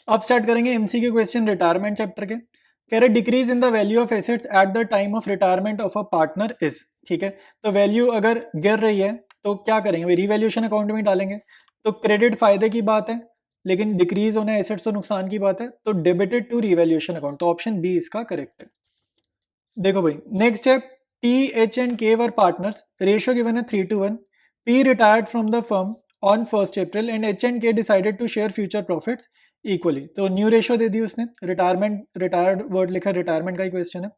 अब स्टार्ट करेंगे एमसीक्यू क्वेश्चन रिटायरमेंट चैप्टर के। कह रहे decrease in the value of assets eight the time of retirement of a partner is, ठीक है। तो वैल्यू अगर गिर रही है तो क्या करेंगे? रिवैल्यूएशन अकाउंट में डालेंगे। तो क्रेडिट फायदे की बात है, लेकिन डिक्रीज होना एसेट्स तो नुकसान की बात है, तो डेबिटेड टू रिवैल्यूएशन अकाउंट, तो ऑप्शन बी इसका करेक्ट है। देखो भाई नेक्स्ट है P, H and K were partners. Ratio given है 3:1. P retired from the firm on 1st April and H and K decided to share future profits equally. तो new ratio दे दी उसने, retired word लिखा, retirement का ही question है।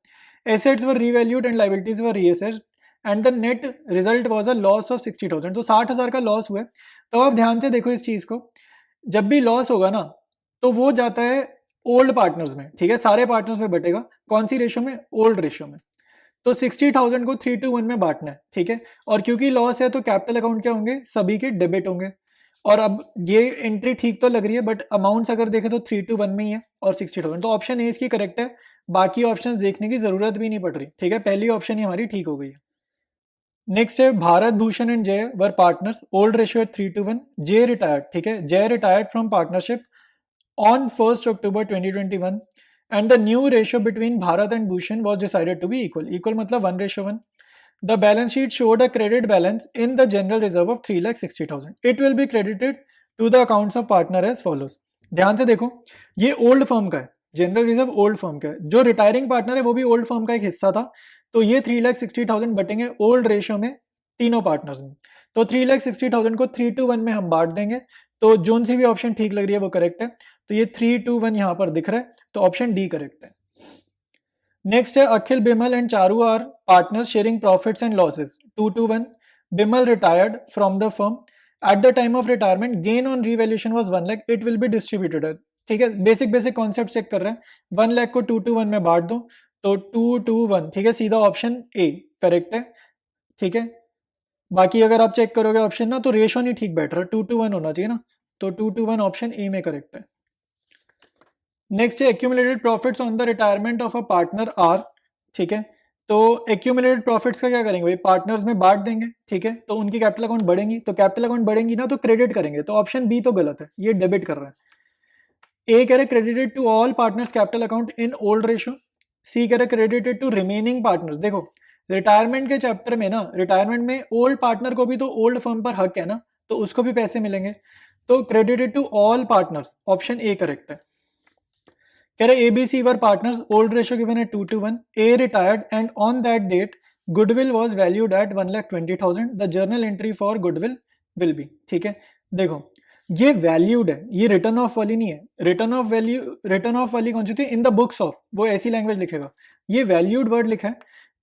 Assets were revalued and liabilities were reassessed and the net result was a loss of 60,000। तो 60,000 का loss हुआ है। तो आप ध्यान से देखो इस चीज को, जब भी लॉस होगा ना तो वो जाता है ओल्ड पार्टनर्स में, ठीक है, सारे पार्टनर्स में बटेगा। कौन सी रेशियो में? ओल्ड रेशियो में। तो 60,000 को 3:1 में बांटना है, ठीक है। और क्योंकि लॉस है तो कैपिटल अकाउंट क्या होंगे? सभी के डेबिट होंगे। और अब ये एंट्री ठीक तो लग रही है बट अमाउंट्स अगर देखें तो 3:1 में ही है और 60,000, तो ऑप्शन ए इसकी करेक्ट है। बाकी ऑप्शन देखने की जरूरत भी नहीं पड़ रही, ठीक है, पहली ऑप्शन ही हमारी ठीक हो गई है। नेक्स्ट है भारत भूषण एंड जय वर पार्टनर्स, ओल्ड रेशियो 3:1। जय रिटायर्ड, ठीक है, जय retired from partnership on 1st October 2021 and the new ratio between Bharat and Bhushan was decided to be equal. Equal मतलब 1:1. The balance sheet showed a credit balance in the general reserve of 3,60,000. It will be credited to the accounts of partner as follows. ध्यान से देखो ये old firm का है, general reserve old firm का है, जो रिटायरिंग पार्टनर है वो भी ओल्ड फर्म का एक हिस्सा था। तो ये 3,60,000 बटेंगे ओल्ड रेशियो में तीनों पार्टनर्स में। तो 3,60,000 को 3:1 में हम बांट देंगे। तो जोन सी भी ऑप्शन ठीक लग रही है वो करेक्ट है। तो ये 3:1 यहां पर दिख रहा है, तो ऑप्शन डी करेक्ट है। नेक्स्ट है Akhil Bimal and Charu are partners sharing profits and losses 2:1। Bimal retired from the firm at the time of retirement, gain on revaluation was 1 lakh, it will be distributed, ठीक है। बेसिक कॉन्सेप्ट चेक कर रहे हैं। 1 लाख को 2:1 में बांट दो तो 2:1, ठीक है, सीधा ऑप्शन ए करेक्ट है, ठीक है। बाकी अगर आप चेक करोगे ऑप्शन ना तो रेशो नहीं ठीक बैठ रहा, 2:1 होना चाहिए ना, तो 2:1 ऑप्शन ए में करेक्ट है। नेक्स्ट है accumulated profits on the retirement of a partner are, ठीक है। तो एक्यूमुलेटेड प्रॉफिट्स का क्या करेंगे भाई? पार्टनर्स में बांट देंगे, ठीक है। तो उनकी कैपिटल अकाउंट बढ़ेंगी, तो कैपिटल अकाउंट बढ़ेंगी ना तो क्रेडिट करेंगे, तो ऑप्शन बी तो गलत है, ये डेबिट कर रहा है। ए कह रहे credited to all partners capital account in old ratio. C कह रहे क्रेडिटेड टू रिमेनिंग पार्टनर्स। देखो रिटायरमेंट के चैप्टर में ना, रिटायरमेंट में ओल्ड पार्टनर को भी तो ओल्ड फर्म पर हक है ना, तो उसको भी पैसे मिलेंगे। तो credited to all partners, option A correct है। कह रहे ABC were partners, old ratio given है 2:1। A retired and on that date goodwill was valued at 1,20,000, the journal entry for goodwill will be, ठीक है। देखो ये वैल्यूड है, ये रिटर्न ऑफ वाली नहीं है। रिटर्न ऑफ वाली कौन सी थी? इन द बुक्स ऑफ, वो ऐसी लैंग्वेज लिखेगा। ये वैल्यूड वर्ड लिखा है,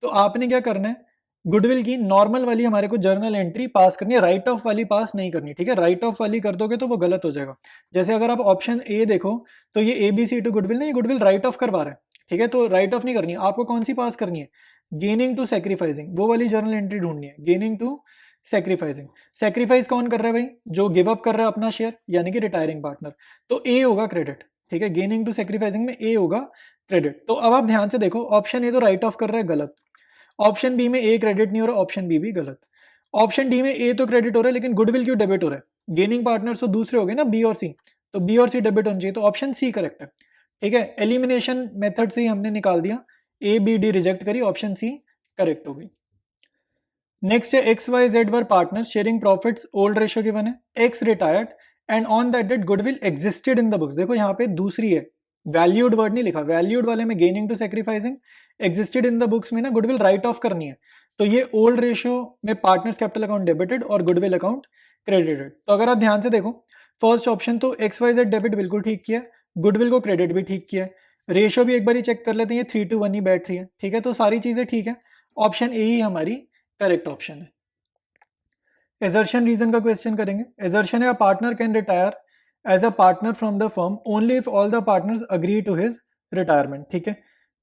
तो आपने क्या करना है, गुडविल की नॉर्मल वाली हमारे को जर्नल एंट्री पास करनी है, राइट ऑफ वाली पास नहीं करनी, ठीक है। राइट ऑफ वाली कर दोगे तो वो गलत हो जाएगा। जैसे अगर आप ऑप्शन ए देखो तो ये एबीसी टू गुडविल नहीं, गुडविल राइट ऑफ करवा रहा है, ठीक है। तो राइट ऑफ नहीं करनी है आपको, कौन सी पास करनी है? गेनिंग टू सेक्रीफाइसिंग, वो वाली जर्नल एंट्री ढूंढनी है, गेनिंग टू सेक्रीफाइसिंग। सेक्रीफाइस कौन कर रहा है भाई? जो गिव अप कर रहा है अपना शेयर, यानी कि रिटायरिंग पार्टनर। तो ए होगा क्रेडिट, ठीक है। गेनिंग टू सेक्रीफाइसिंग में ए होगा क्रेडिट। तो अब आप ध्यान से देखो, ऑप्शन ए तो राइट ऑफ कर रहा है, गलत। ऑप्शन बी में ए क्रेडिट नहीं हो रहा, ऑप्शन बी भी गलत। ऑप्शन डी में ए तो क्रेडिट हो रहा है लेकिन गुडविल क्यों डेबिट हो रहा है? गेनिंग पार्टनर्स तो दूसरे हो गए ना, बी और सी, तो बी और सी डेबिट होना चाहिए, तो ऑप्शन सी करेक्ट है। ठीक है, एलिमिनेशन मेथड से ही हमने निकाल दिया, ए बी डी रिजेक्ट करी, ऑप्शन सी करेक्ट हो गई। नेक्स्ट है X Y Z were partners sharing profits, old ratio given है, X retired and on that date goodwill existed in the books. देखो यहाँ पे दूसरी है, वैल्यूड वर्ड नहीं लिखा, वैल्यूड वाले में gaining to sacrificing, existed in the books में ना गुडविल राइट ऑफ करनी है, तो ये ओल्ड रेशियो में पार्टनर्स कैपिटल अकाउंट डेबिटेड और गुडविल अकाउंट क्रेडिटेड। तो अगर आप ध्यान से देखो फर्स्ट ऑप्शन तो एक्स वाई जेड डेबिट बिल्कुल ठीक किया, गुडविल को क्रेडिट भी ठीक किया, रेशियो भी एक बार चेक कर लेते हैं, ये 3:1 ही बैठ रही है, ठीक है, तो सारी चीजें ठीक है, ऑप्शन ए ही हमारी करेक्ट ऑप्शन है। एजर्शन रीजन का क्वेश्चन करेंगे। एजर्शन है, a partner can retire as a partner from the firm only if all the partners agree to his retirement, ठीक है,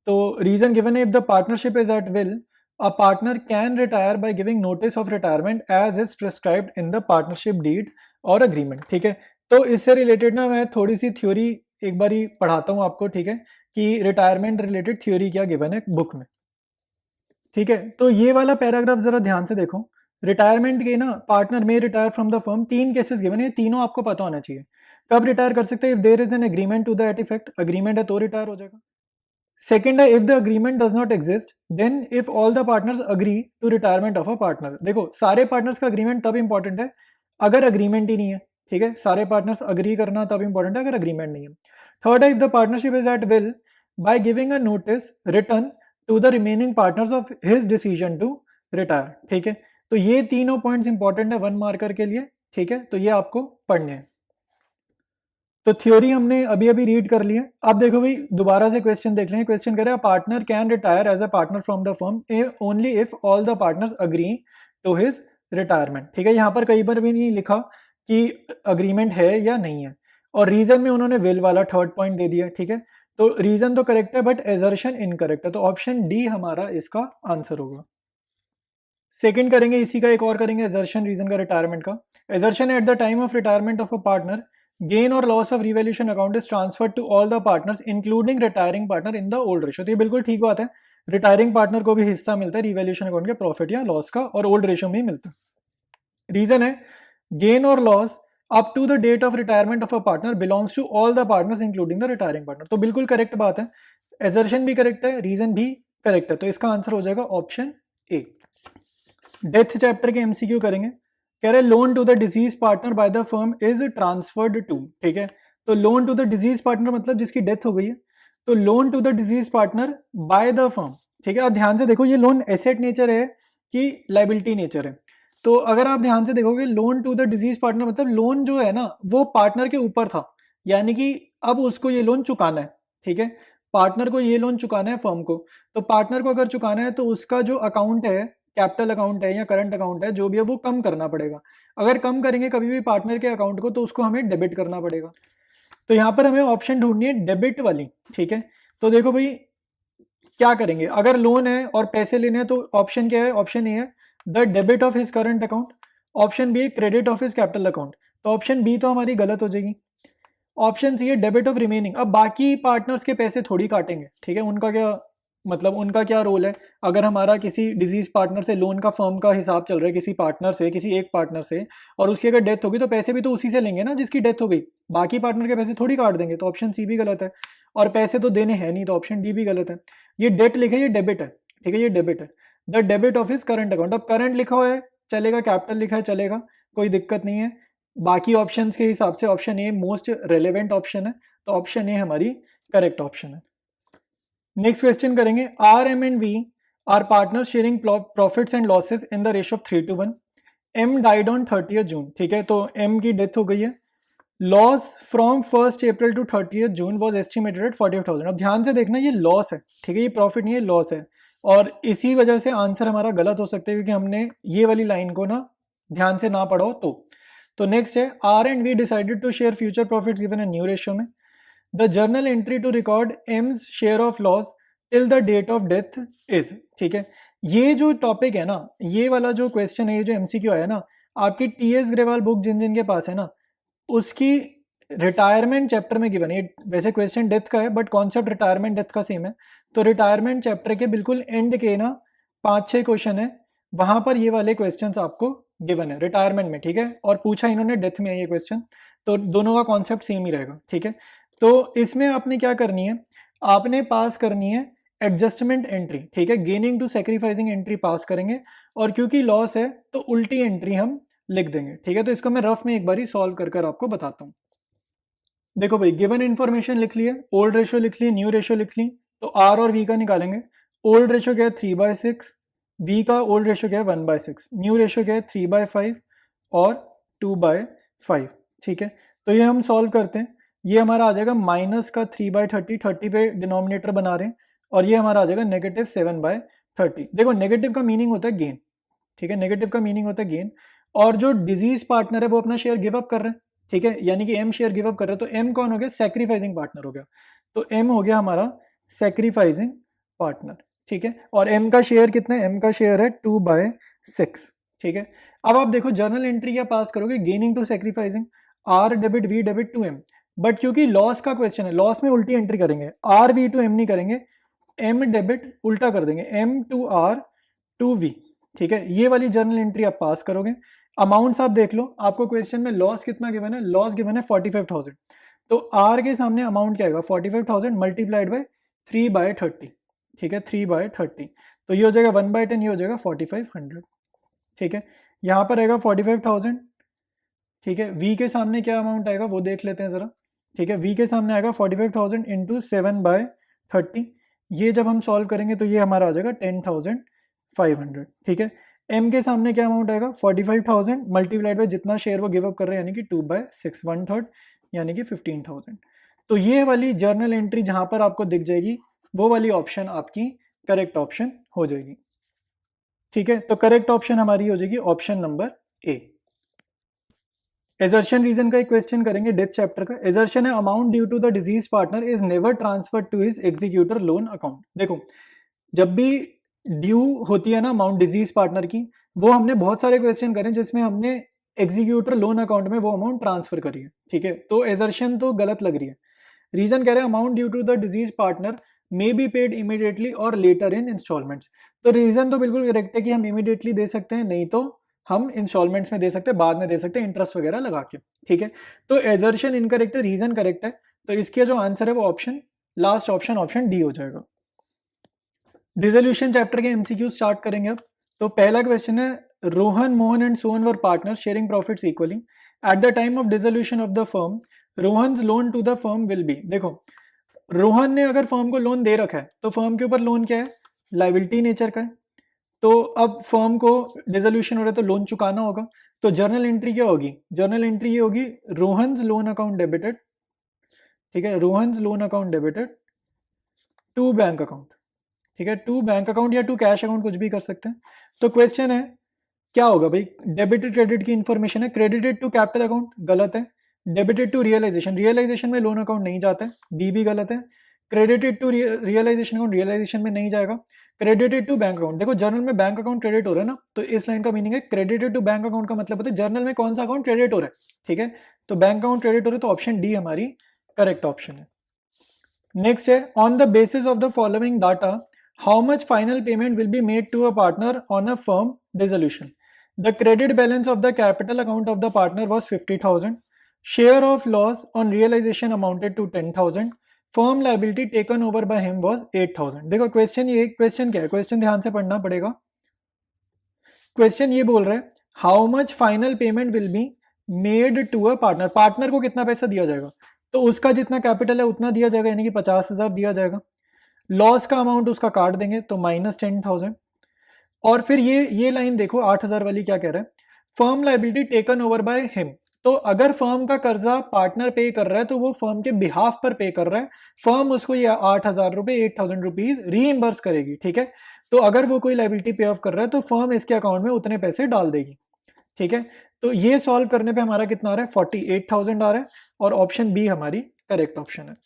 तो रीजन गिवन है, if the partnership is at will a partner can retire by giving notice of retirement as is prescribed in the partnership deed और agreement, ठीक है। तो इससे related ना मैं थोड़ी सी थ्योरी एक बार ही पढ़ाता हूँ आपको, ठीक है, कि रिटायरमेंट रिलेटेड थ्योरी क्या गिवन है बुक में, ठीक है। तो ये वाला पैराग्राफ जरा ध्यान से देखो, रिटायरमेंट के ना पार्टनर में रिटायर फ्रॉम द फर्म, तीन केसेस गिवन है, तीनों आपको पता होना चाहिए। कब रिटायर कर सकते हैं, if there is an agreement to that effect, agreement है तो रिटायर हो जाएगा। सेकंड है, if the agreement does not exist then if all the partners agree to retirement of a partner. देखो सारे पार्टनर्स का अग्रीमेंट तब इंपॉर्टेंट है अगर अग्रीमेंट ही नहीं है, ठीक है, सारे पार्टनर्स अग्री करना तब इंपॉर्टेंट है अगर अग्रीमेंट नहीं है। थर्ड है, if the partnership is at will by giving a notice return to the remaining partners of his decision to retire, ठीक है। तो ये तीनों पॉइंट्स इंपॉर्टेंट है 1 मार्कर के लिए, ठीक है, तो ये आपको पढ़ने हैं। तो थ्योरी हमने अभी अभी रीड कर ली है। अब देखो भाई दोबारा से क्वेश्चन देख लेंगे। क्वेश्चन कह रहा है partner can retire as a partner from the firm only if all the partners agree to his retirement, ठीक है। यहाँ पर कई बार भी नहीं लिखा कि अग्रीमेंट है या नहीं है, और रीजन में उन्होंने विल वाला थर्ड पॉइंट दे दिया, ठीक है। तो रीजन तो करेक्ट है बट एजर्शन इनकरेक्ट है, तो ऑप्शन डी हमारा इसका आंसर होगा। सेकंड करेंगे इसी का, एक और करेंगे एजर्शन रीजन का रिटायरमेंट का। Assertion at the time of retirement of a partner gain और loss of revaluation account is transferred to all the partners including retiring partner in the old ratio. तो ये बिल्कुल ठीक बात है, रिटायरिंग पार्टनर को भी हिस्सा मिलता है रिवैल्यूएशन अकाउंट के प्रॉफिट या लॉस का, और ओल्ड रेशियो में ही मिलता है। रीजन है गेन और loss up to the date of retirement of a partner belongs to all the partners including the retiring partner. तो बिल्कुल करेक्ट बात है, एजर्शन भी करेक्ट है, रीजन भी करेक्ट है, तो इसका आंसर हो जाएगा ऑप्शन ए। डेथ चैप्टर के एमसीक्यू करेंगे। कह रहे loan to the deceased partner by the firm is transferred to, ठीक है, तो loan to the deceased partner मतलब जिसकी डेथ हो गई है, तो loan to the deceased partner by the firm, ठीक है। आप ध्यान से देखो ये लोन एसेट नेचर है कि लाइबिलिटी नेचर है, तो अगर आप ध्यान से देखोगे loan to the deceased partner मतलब लोन जो है ना वो पार्टनर के ऊपर था, यानी कि अब उसको ये लोन चुकाना है, ठीक है, पार्टनर को ये लोन चुकाना है फर्म को, तो पार्टनर को अगर चुकाना है तो उसका जो अकाउंट है, कैपिटल अकाउंट है या करंट अकाउंट है जो भी है वो कम करना पड़ेगा। अगर कम करेंगे कभी भी पार्टनर के अकाउंट को तो उसको हमें डेबिट करना पड़ेगा, तो यहाँ पर हमें ऑप्शन ढूंढनी है डेबिट वाली, ठीक है। तो देखो भाई क्या करेंगे, अगर लोन है और पैसे लेने हैं तो ऑप्शन क्या है, ऑप्शन ए है the debit of his current account, option B credit of his capital account, तो ऑप्शन बी तो हमारी गलत हो जाएगी। ऑप्शन सी है डेबिट ऑफ रिमेनिंग, अब बाकी पार्टनर्स के पैसे थोड़ी काटेंगे, ठीक है, उनका क्या मतलब उनका क्या रोल है, अगर हमारा किसी डिजीज पार्टनर से लोन का फर्म का हिसाब चल रहा है किसी पार्टनर से, किसी एक पार्टनर से, और उसकी अगर डेथ होगी तो पैसे भी तो उसी से लेंगे ना जिसकी डेथ हो गई, बाकी पार्टनर के पैसे थोड़ी काट देंगे, तो ऑप्शन सी भी गलत है, और पैसे तो देने हैं नहीं, तो ऑप्शन डी भी गलत है। ये डेट लिखे, ये डेबिट है, ठीक है, ये डेबिट है, the debit of his current account. अब करंट लिखा हुआ है चलेगा, कैपिटल लिखा है चलेगा, कोई दिक्कत नहीं है। बाकी ऑप्शंस के हिसाब से option A most relevant option है, तो ऑप्शन ए हमारी करेक्ट ऑप्शन है। नेक्स्ट क्वेश्चन करेंगे, R M and V are partner sharing profits and losses in the ratio of 3:1। M died on 30th June, ठीक है, तो एम की death हो गई है, loss from 1st April to 30th June was estimated at 45,000। अब ध्यान से देखना ये लॉस है, ठीक है, ये प्रॉफिट नहीं है, लॉस है, और इसी वजह से आंसर हमारा गलत हो सकता है क्योंकि हमने ये वाली लाइन को ना ध्यान से ना पढ़ो। तो नेक्स्ट है R and V decided to share future profits given a new ratio में। The journal entry to record M's share of loss till the date of death is, ठीक है। ये जो टॉपिक है ना, ये वाला जो क्वेश्चन है, ये जो एमसीक्यू आया ना आपकी टीएस ग्रेवाल बुक जिन जिन के पास है ना, उसकी रिटायरमेंट चैप्टर में गिवन है। वैसे क्वेश्चन डेथ का है बट कॉन्सेप्ट रिटायरमेंट डेथ का सेम है, तो रिटायरमेंट चैप्टर के बिल्कुल एंड के ना 5-6 क्वेश्चन है, वहां पर ये वाले क्वेश्चंस आपको गिवन है रिटायरमेंट में, ठीक है, और पूछा इन्होंने डेथ में है ये क्वेश्चन, तो दोनों का कॉन्सेप्ट सेम ही रहेगा, ठीक है। तो इसमें आपने क्या करनी है, आपने पास करनी है एडजस्टमेंट एंट्री, ठीक है, gaining to sacrificing entry pass करेंगे, और क्योंकि लॉस है तो उल्टी एंट्री हम लिख देंगे, ठीक है। तो इसको मैं रफ में एक बारी सॉल्व कर आपको बताता हूँ। देखो भाई, गिवन इन्फॉर्मेशन लिख ली है, ओल्ड रेशियो लिख ली, न्यू रेशियो लिख ली, तो आर और वी का निकालेंगे। ओल्ड रेशियो क्या है 3/6, वी का ओल्ड रेशियो क्या है 1/6, न्यू रेशियो क्या है 3/5 और 2/5, ठीक है। तो ये हम सॉल्व करते हैं, ये हमारा आ जाएगा माइनस का 3/30, 30 पे डिनोमिनेटर बना रहे हैं, और ये हमारा आ जाएगा -7/30। देखो नेगेटिव का मीनिंग होता है गेन, ठीक है, नेगेटिव का मीनिंग होता है गेन, और जो डिजीज पार्टनर है वो अपना शेयर गिव अप कर रहे हैं, ठीक है, यानी कि एम शेयर गिव अप कर रहे हैं, तो एम कौन हो गया, सैक्रिफाइसिंग पार्टनर हो गया, तो एम हो गया हमारा सैक्रिफाइसिंग पार्टनर, ठीक है। और एम का शेयर कितना है, एम का शेयर है 2/6, ठीक है। अब आप देखो जर्नल एंट्री क्या पास करोगे, gaining to sacrificing, R debit V debit to M, but क्योंकि लॉस का क्वेश्चन है, लॉस में उल्टी एंट्री करेंगे, आर वी टू एम नहीं करेंगे, एम डेबिट उल्टा कर देंगे, M to R to V, ठीक है। ये वाली जर्नल एंट्री आप पास करोगे। अमाउंट्स आप देख लो, आपको क्वेश्चन में लॉस कितना गिवन है, लॉस गिवन है 45,000, तो आर के सामने अमाउंट क्या आएगा 45,000 मल्टीप्लाइड बाय 3/30, ठीक है, 3/30, तो ये हो जाएगा 1/10, ये हो जाएगा 4500, ठीक है। यहाँ पर आएगा 45,000, ठीक है। वी के सामने क्या अमाउंट आएगा वो देख लेते हैं जरा, ठीक है। वी के सामने आएगा 45,000 इंटू 7/30, ये जब हम सॉल्व करेंगे तो ये हमारा आ जाएगा 10,500, ठीक है। एम के सामने क्या अमाउंट आएगा 45,000 मल्टीप्लाइड बाय जितना शेयर वो गिव अप कर रहे हैं, यानी कि 2/6, 1/3, यानी कि 15,000। तो ये वाली जर्नल एंट्री जहां पर आपको दिख जाएगी वो वाली ऑप्शन आपकी करेक्ट ऑप्शन हो जाएगी, ठीक है। तो करेक्ट ऑप्शन हमारी हो जाएगी option number A. Assertion reason का एक क्वेश्चन करेंगे डेथ चैप्टर का। एजर्शन है amount due to the deceased partner is never transferred to his executor loan account. देखो जब भी ड्यू होती है ना अमाउंट डिजीज पार्टनर की, वो हमने बहुत सारे क्वेश्चन करे जिसमें हमने एग्जीक्यूटर लोन अकाउंट में वो अमाउंट ट्रांसफर करी है, ठीक है। तो एजर्शन तो गलत लग रही है। रीजन कह रहे हैं amount due to the deceased partner may be paid immediately और लेटर इन इंस्टॉलमेंट्स। तो रीजन तो बिल्कुल करेक्ट है कि हम इमीडिएटली दे सकते हैं, नहीं तो हम इंस्टॉलमेंट्स में दे सकते हैं, बाद में दे सकते हैं इंटरेस्ट वगैरह लगा के, ठीक है। तो एजर्शन इनकरेक्ट है, रीजन करेक्ट है, तो इसका जो आंसर है वो option last option option D हो जाएगा। डिसोल्यूशन चैप्टर के एमसीक्यू स्टार्ट करेंगे अब। तो पहला क्वेश्चन है Rohan Mohan and Sohan were partners sharing profits equally at the time of dissolution of the firm Rohan's loan to the firm will be. देखो रोहन ने अगर फर्म को लोन दे रखा है तो फर्म के ऊपर लोन क्या है, लाइबिलिटी नेचर का है। तो अब फर्म को डिसोल्यूशन हो रहा है तो लोन चुकाना होगा, तो जर्नल एंट्री क्या होगी, जर्नल एंट्री ये होगी रोहन्स लोन अकाउंट डेबिटेड, ठीक है, Rohan's loan account debited to bank account, ठीक है, टू बैंक अकाउंट या टू कैश अकाउंट कुछ भी कर सकते हैं। तो क्वेश्चन है क्या होगा भाई, डेबिटेड क्रेडिट की इंफॉर्मेशन है, क्रेडिटेड टू कैपिटल अकाउंट गलत है, डेबिटेड टू रियलाइजेशन, रियलाइजेशन में लोन अकाउंट नहीं जाता है, बी भी गलत है, credited to realisation account realisation में नहीं जाएगा, क्रेडिटेड टू बैंक अकाउंट। देखो जर्नल में बैंक अकाउंट क्रेडिट हो रहा है ना, तो इस लाइन का मीनिंग है क्रेडिटेड टू बैंक अकाउंट का मतलब होता है जर्नल में कौन सा अकाउंट क्रेडिट हो रहा है, ठीक है। तो बैंक अकाउंट क्रेडिट हो रहा है, तो ऑप्शन डी हमारी करेक्ट ऑप्शन है। नेक्स्ट है on the basis of the following data how much final payment will be made to a partner on a firm dissolution. The credit balance of the capital account of the partner was 50,000, share of loss on realisation amounted to 10,000, firm liability taken over by him was 8,000। देखो question ये question क्या है, question ध्यान से पढ़ना पड़ेगा। Question ये बोल रहा है how much final payment will be made to a partner, partner को कितना पैसा दिया जाएगा, तो उसका जितना कैपिटल है उतना दिया जाएगा, यानी कि 50,000 दिया जाएगा। लॉस का अमाउंट उसका काट देंगे तो -10,000, और फिर ये लाइन देखो 8,000 वाली क्या कह रहा है, firm liability taken over by him. तो अगर फर्म का कर्जा पार्टनर पे कर रहा है तो वो फर्म के बिहाफ पर पे कर रहा है, फर्म उसको ये 8,000 रुपए 8,000 रुपीज रीइंबर्स करेगी, ठीक है। तो अगर वो कोई लाइबिलिटी पे ऑफ कर रहा है तो फर्म इसके अकाउंट में उतने पैसे डाल देगी, ठीक है। तो ये सॉल्व करने पे हमारा कितना आ रहा है 48,000 आ रहा है, और ऑप्शन बी हमारी करेक्ट ऑप्शन है।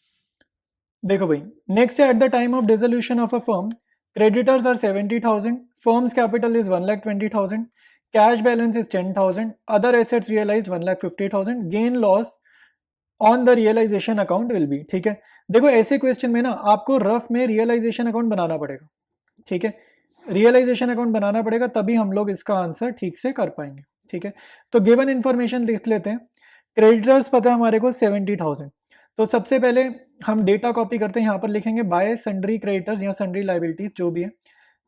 देखो भाई नेक्स्ट है eight the time of dissolution of a firm creditors are 70,000, firm's capital is 1,20,000, cash balance is 10,000, other assets realized 1,50,000, gain loss on the realization account will be, ठीक है। देखो ऐसे question में ना आपको रफ में रियलाइजेशन अकाउंट बनाना पड़ेगा, ठीक है, रियलाइजेशन अकाउंट बनाना पड़ेगा तभी हम लोग इसका आंसर ठीक से कर पाएंगे, ठीक है। तो गिवन इंफॉर्मेशन लिख लेते हैं, क्रेडिटर्स पता है हमारे को 70,000, तो सबसे पहले हम डेटा कॉपी करते हैं, यहाँ पर लिखेंगे बाय सन्ड्री क्रेडिटर्स या सन्ड्री लाइबिलिटीज जो भी है,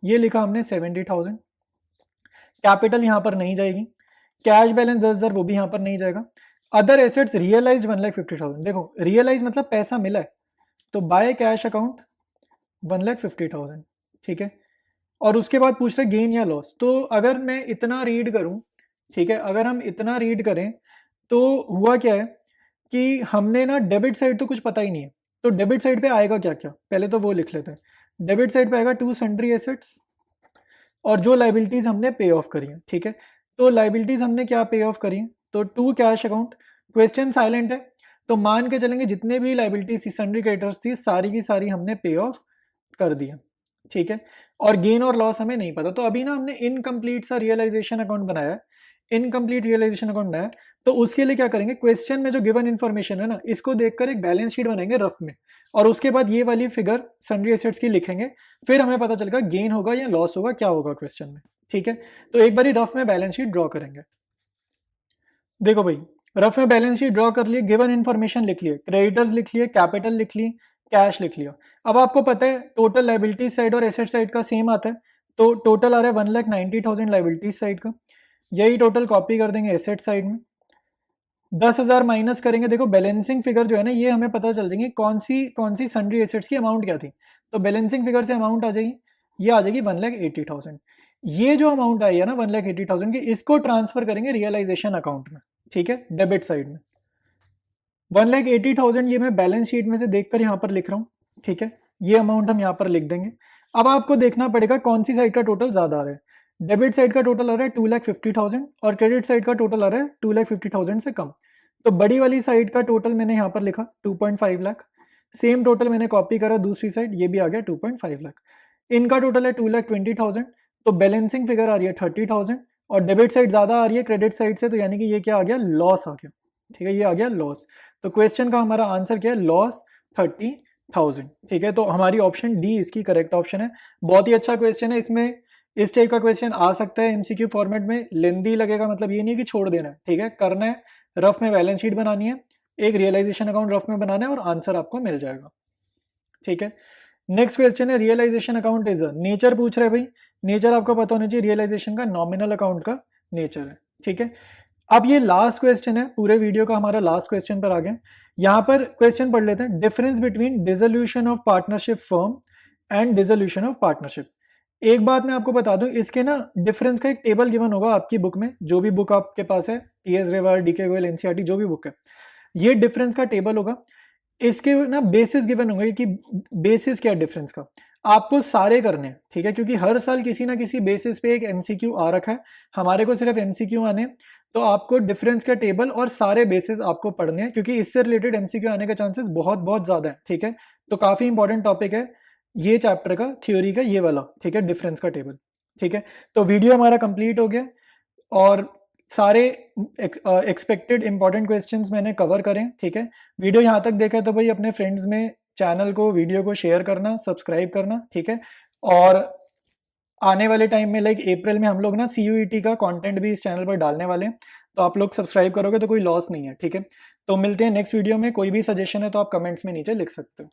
ये लिखा हमने 70,000। कैपिटल यहाँ पर नहीं जाएगी, कैश बैलेंस 10,000 वो भी यहाँ पर नहीं जाएगा। अदर एसेट्स रियलाइज 1,50,000, देखो रियलाइज मतलब पैसा मिला है, तो बाय कैश अकाउंट 1,50,000, ठीक है। और उसके बाद पूछ रहे गेन या लॉस, तो अगर मैं इतना रीड करूं, ठीक है, अगर हम इतना रीड करें तो हुआ क्या है कि हमने ना डेबिट साइड तो कुछ पता ही नहीं है, तो डेबिट साइड पे आएगा क्या क्या, पहले तो वो लिख लेते हैं। डेबिट साइड पे आएगा टू सन्ड्री एसेट्स और जो लाइबिलिटीज हमने पे ऑफ करी है, ठीक है। तो लाइबिलिटीज हमने क्या पे ऑफ करी है, तो to cash account, question silent है, तो मान के चलेंगे जितने भी लाइबिलिटीज सन्ड्री क्रेडिटर्स थी सारी की सारी हमने पे ऑफ कर दिया, ठीक है। और गेन और लॉस हमें नहीं पता, तो अभी ना हमने इनकम्प्लीट सा रियलाइजेशन अकाउंट बनाया है, इनकम्प्लीट रियलाइजेशन अकाउंट बनाया है। तो उसके लिए क्या करेंगे, क्वेश्चन में जो गिवन इन्फॉर्मेशन है ना, इसको देखकर एक बैलेंस शीट बनाएंगे रफ में, और उसके बाद ये वाली फिगर सन्ड्री एसेट्स की लिखेंगे, फिर हमें पता चलेगा गेन होगा या लॉस होगा, क्या होगा क्वेश्चन में, ठीक है। तो एक बारी रफ में बैलेंस शीट ड्रॉ करेंगे। देखो भाई, रफ में बैलेंस शीट ड्रॉ कर लिए, गिवन इन्फॉर्मेशन लिख लिए, क्रेडिटर्स लिख लिए, कैपिटल लिख ली, कैश लिख लिया। अब आपको पता है टोटल लाइबिलिटी साइड और एसेट साइड का सेम आता है, तो टोटल आ रहा है 1,90,000 लाइबिलिटी साइड का, यही टोटल कॉपी कर देंगे एसेट साइड में। 10,000 माइनस करेंगे, देखो बैलेंसिंग फिगर जो है ना, ये हमें पता चल जाएंगे कौन सी सन्ड्री एसेट्स की अमाउंट क्या थी, तो बैलेंसिंग फिगर से अमाउंट आ जाएगी, ये आ जाएगी 1,80,000। ये जो अमाउंट आई है ना 1,80,000 की, इसको ट्रांसफर करेंगे रियलाइजेशन अकाउंट में, ठीक है, डेबिट साइड में। 1,80,000 ये मैं बैलेंस शीट में से देखकर यहाँ पर लिख रहा हूँ, ठीक है, ये अमाउंट हम यहाँ पर लिख देंगे। अब आपको देखना पड़ेगा कौन सी साइड का टोटल ज्यादा आ रहा है, डेबिट साइड का टोटल आ रहा है 2,50,000 और क्रेडिट साइड का टोटल आ रहा है 2,50,000 से कम, तो बड़ी वाली साइड का टोटल मैंने यहाँ पर लिखा 2.5 लाख, सेम टोटल मैंने कॉपी करा दूसरी साइड, ये भी आ गया 2.5 लाख, इनका टोटल है 2,20,000, तो बैलेंसिंग फिगर आ रही है 30,000 और डेबिट साइड ज्यादा आ रही है क्रेडिट साइड से, तो यानी कि ये क्या आ गया, लॉस आ गया, ठीक है, ये आ गया लॉस। तो क्वेश्चन का हमारा आंसर क्या है, लॉस 30,000, ठीक है। तो हमारी ऑप्शन डी इसकी करेक्ट ऑप्शन है। बहुत ही अच्छा क्वेश्चन है, इसमें इस टाइप का क्वेश्चन आ सकता है एमसीक्यू फॉर्मेट में, लेंदी लगेगा, मतलब ये नहीं कि छोड़ देना है, ठीक है, करना है, रफ में बैलेंस शीट बनानी है, एक रियलाइजेशन अकाउंट रफ में बनाना है और आंसर आपको मिल जाएगा, ठीक है। नेक्स्ट क्वेश्चन है रियलाइजेशन अकाउंट इज नेचर पूछ रहे हैं भाई, नेचर आपको पता होना चाहिए, रियलाइजेशन का नॉमिनल अकाउंट का नेचर है, ठीक है। अब ये लास्ट क्वेश्चन है, पूरे वीडियो का हमारा लास्ट क्वेश्चन पर आ गया। यहाँ पर क्वेश्चन पढ़ लेते हैं, difference between dissolution of partnership firm and dissolution of partnership. एक बात मैं आपको बता दूं, इसके ना डिफरेंस का एक टेबल गिवन होगा आपकी बुक में, जो भी बुक आपके पास है, टीएस रेवार, डीके गोयल, एनसीईआरटी, जो भी बुक है, ये डिफरेंस का टेबल होगा। इसके ना बेसिस गिवन होंगे कि बेसिस क्या डिफरेंस का, आपको सारे करने हैं, ठीक है, क्योंकि हर साल किसी ना किसी बेसिस पे एक एमसीक्यू आ रखा है, हमारे को सिर्फ एमसीक्यू आने, तो आपको डिफरेंस का टेबल और सारे बेसिस आपको पढ़ने हैं, क्योंकि इससे रिलेटेड एमसीक्यू आने के चांसेस बहुत बहुत ज्यादा है, ठीक है। तो काफी इंपॉर्टेंट टॉपिक है ये चैप्टर का, थ्योरी का ये वाला, ठीक है, डिफरेंस का टेबल, ठीक है। तो वीडियो हमारा कंप्लीट हो गया और सारे एक्सपेक्टेड इंपॉर्टेंट क्वेश्चंस मैंने कवर करें, ठीक है। वीडियो यहाँ तक देखा तो भाई अपने फ्रेंड्स में चैनल को, वीडियो को शेयर करना, सब्सक्राइब करना, ठीक है। और आने वाले टाइम में लाइक अप्रैल में हम लोग ना CUET का कंटेंट भी इस चैनल पर डालने वाले हैं, तो आप लोग सब्सक्राइब करोगे तो कोई लॉस नहीं है, ठीक है। तो मिलते हैं नेक्स्ट वीडियो में, कोई भी सजेशन है तो आप कमेंट्स में नीचे लिख सकते हो।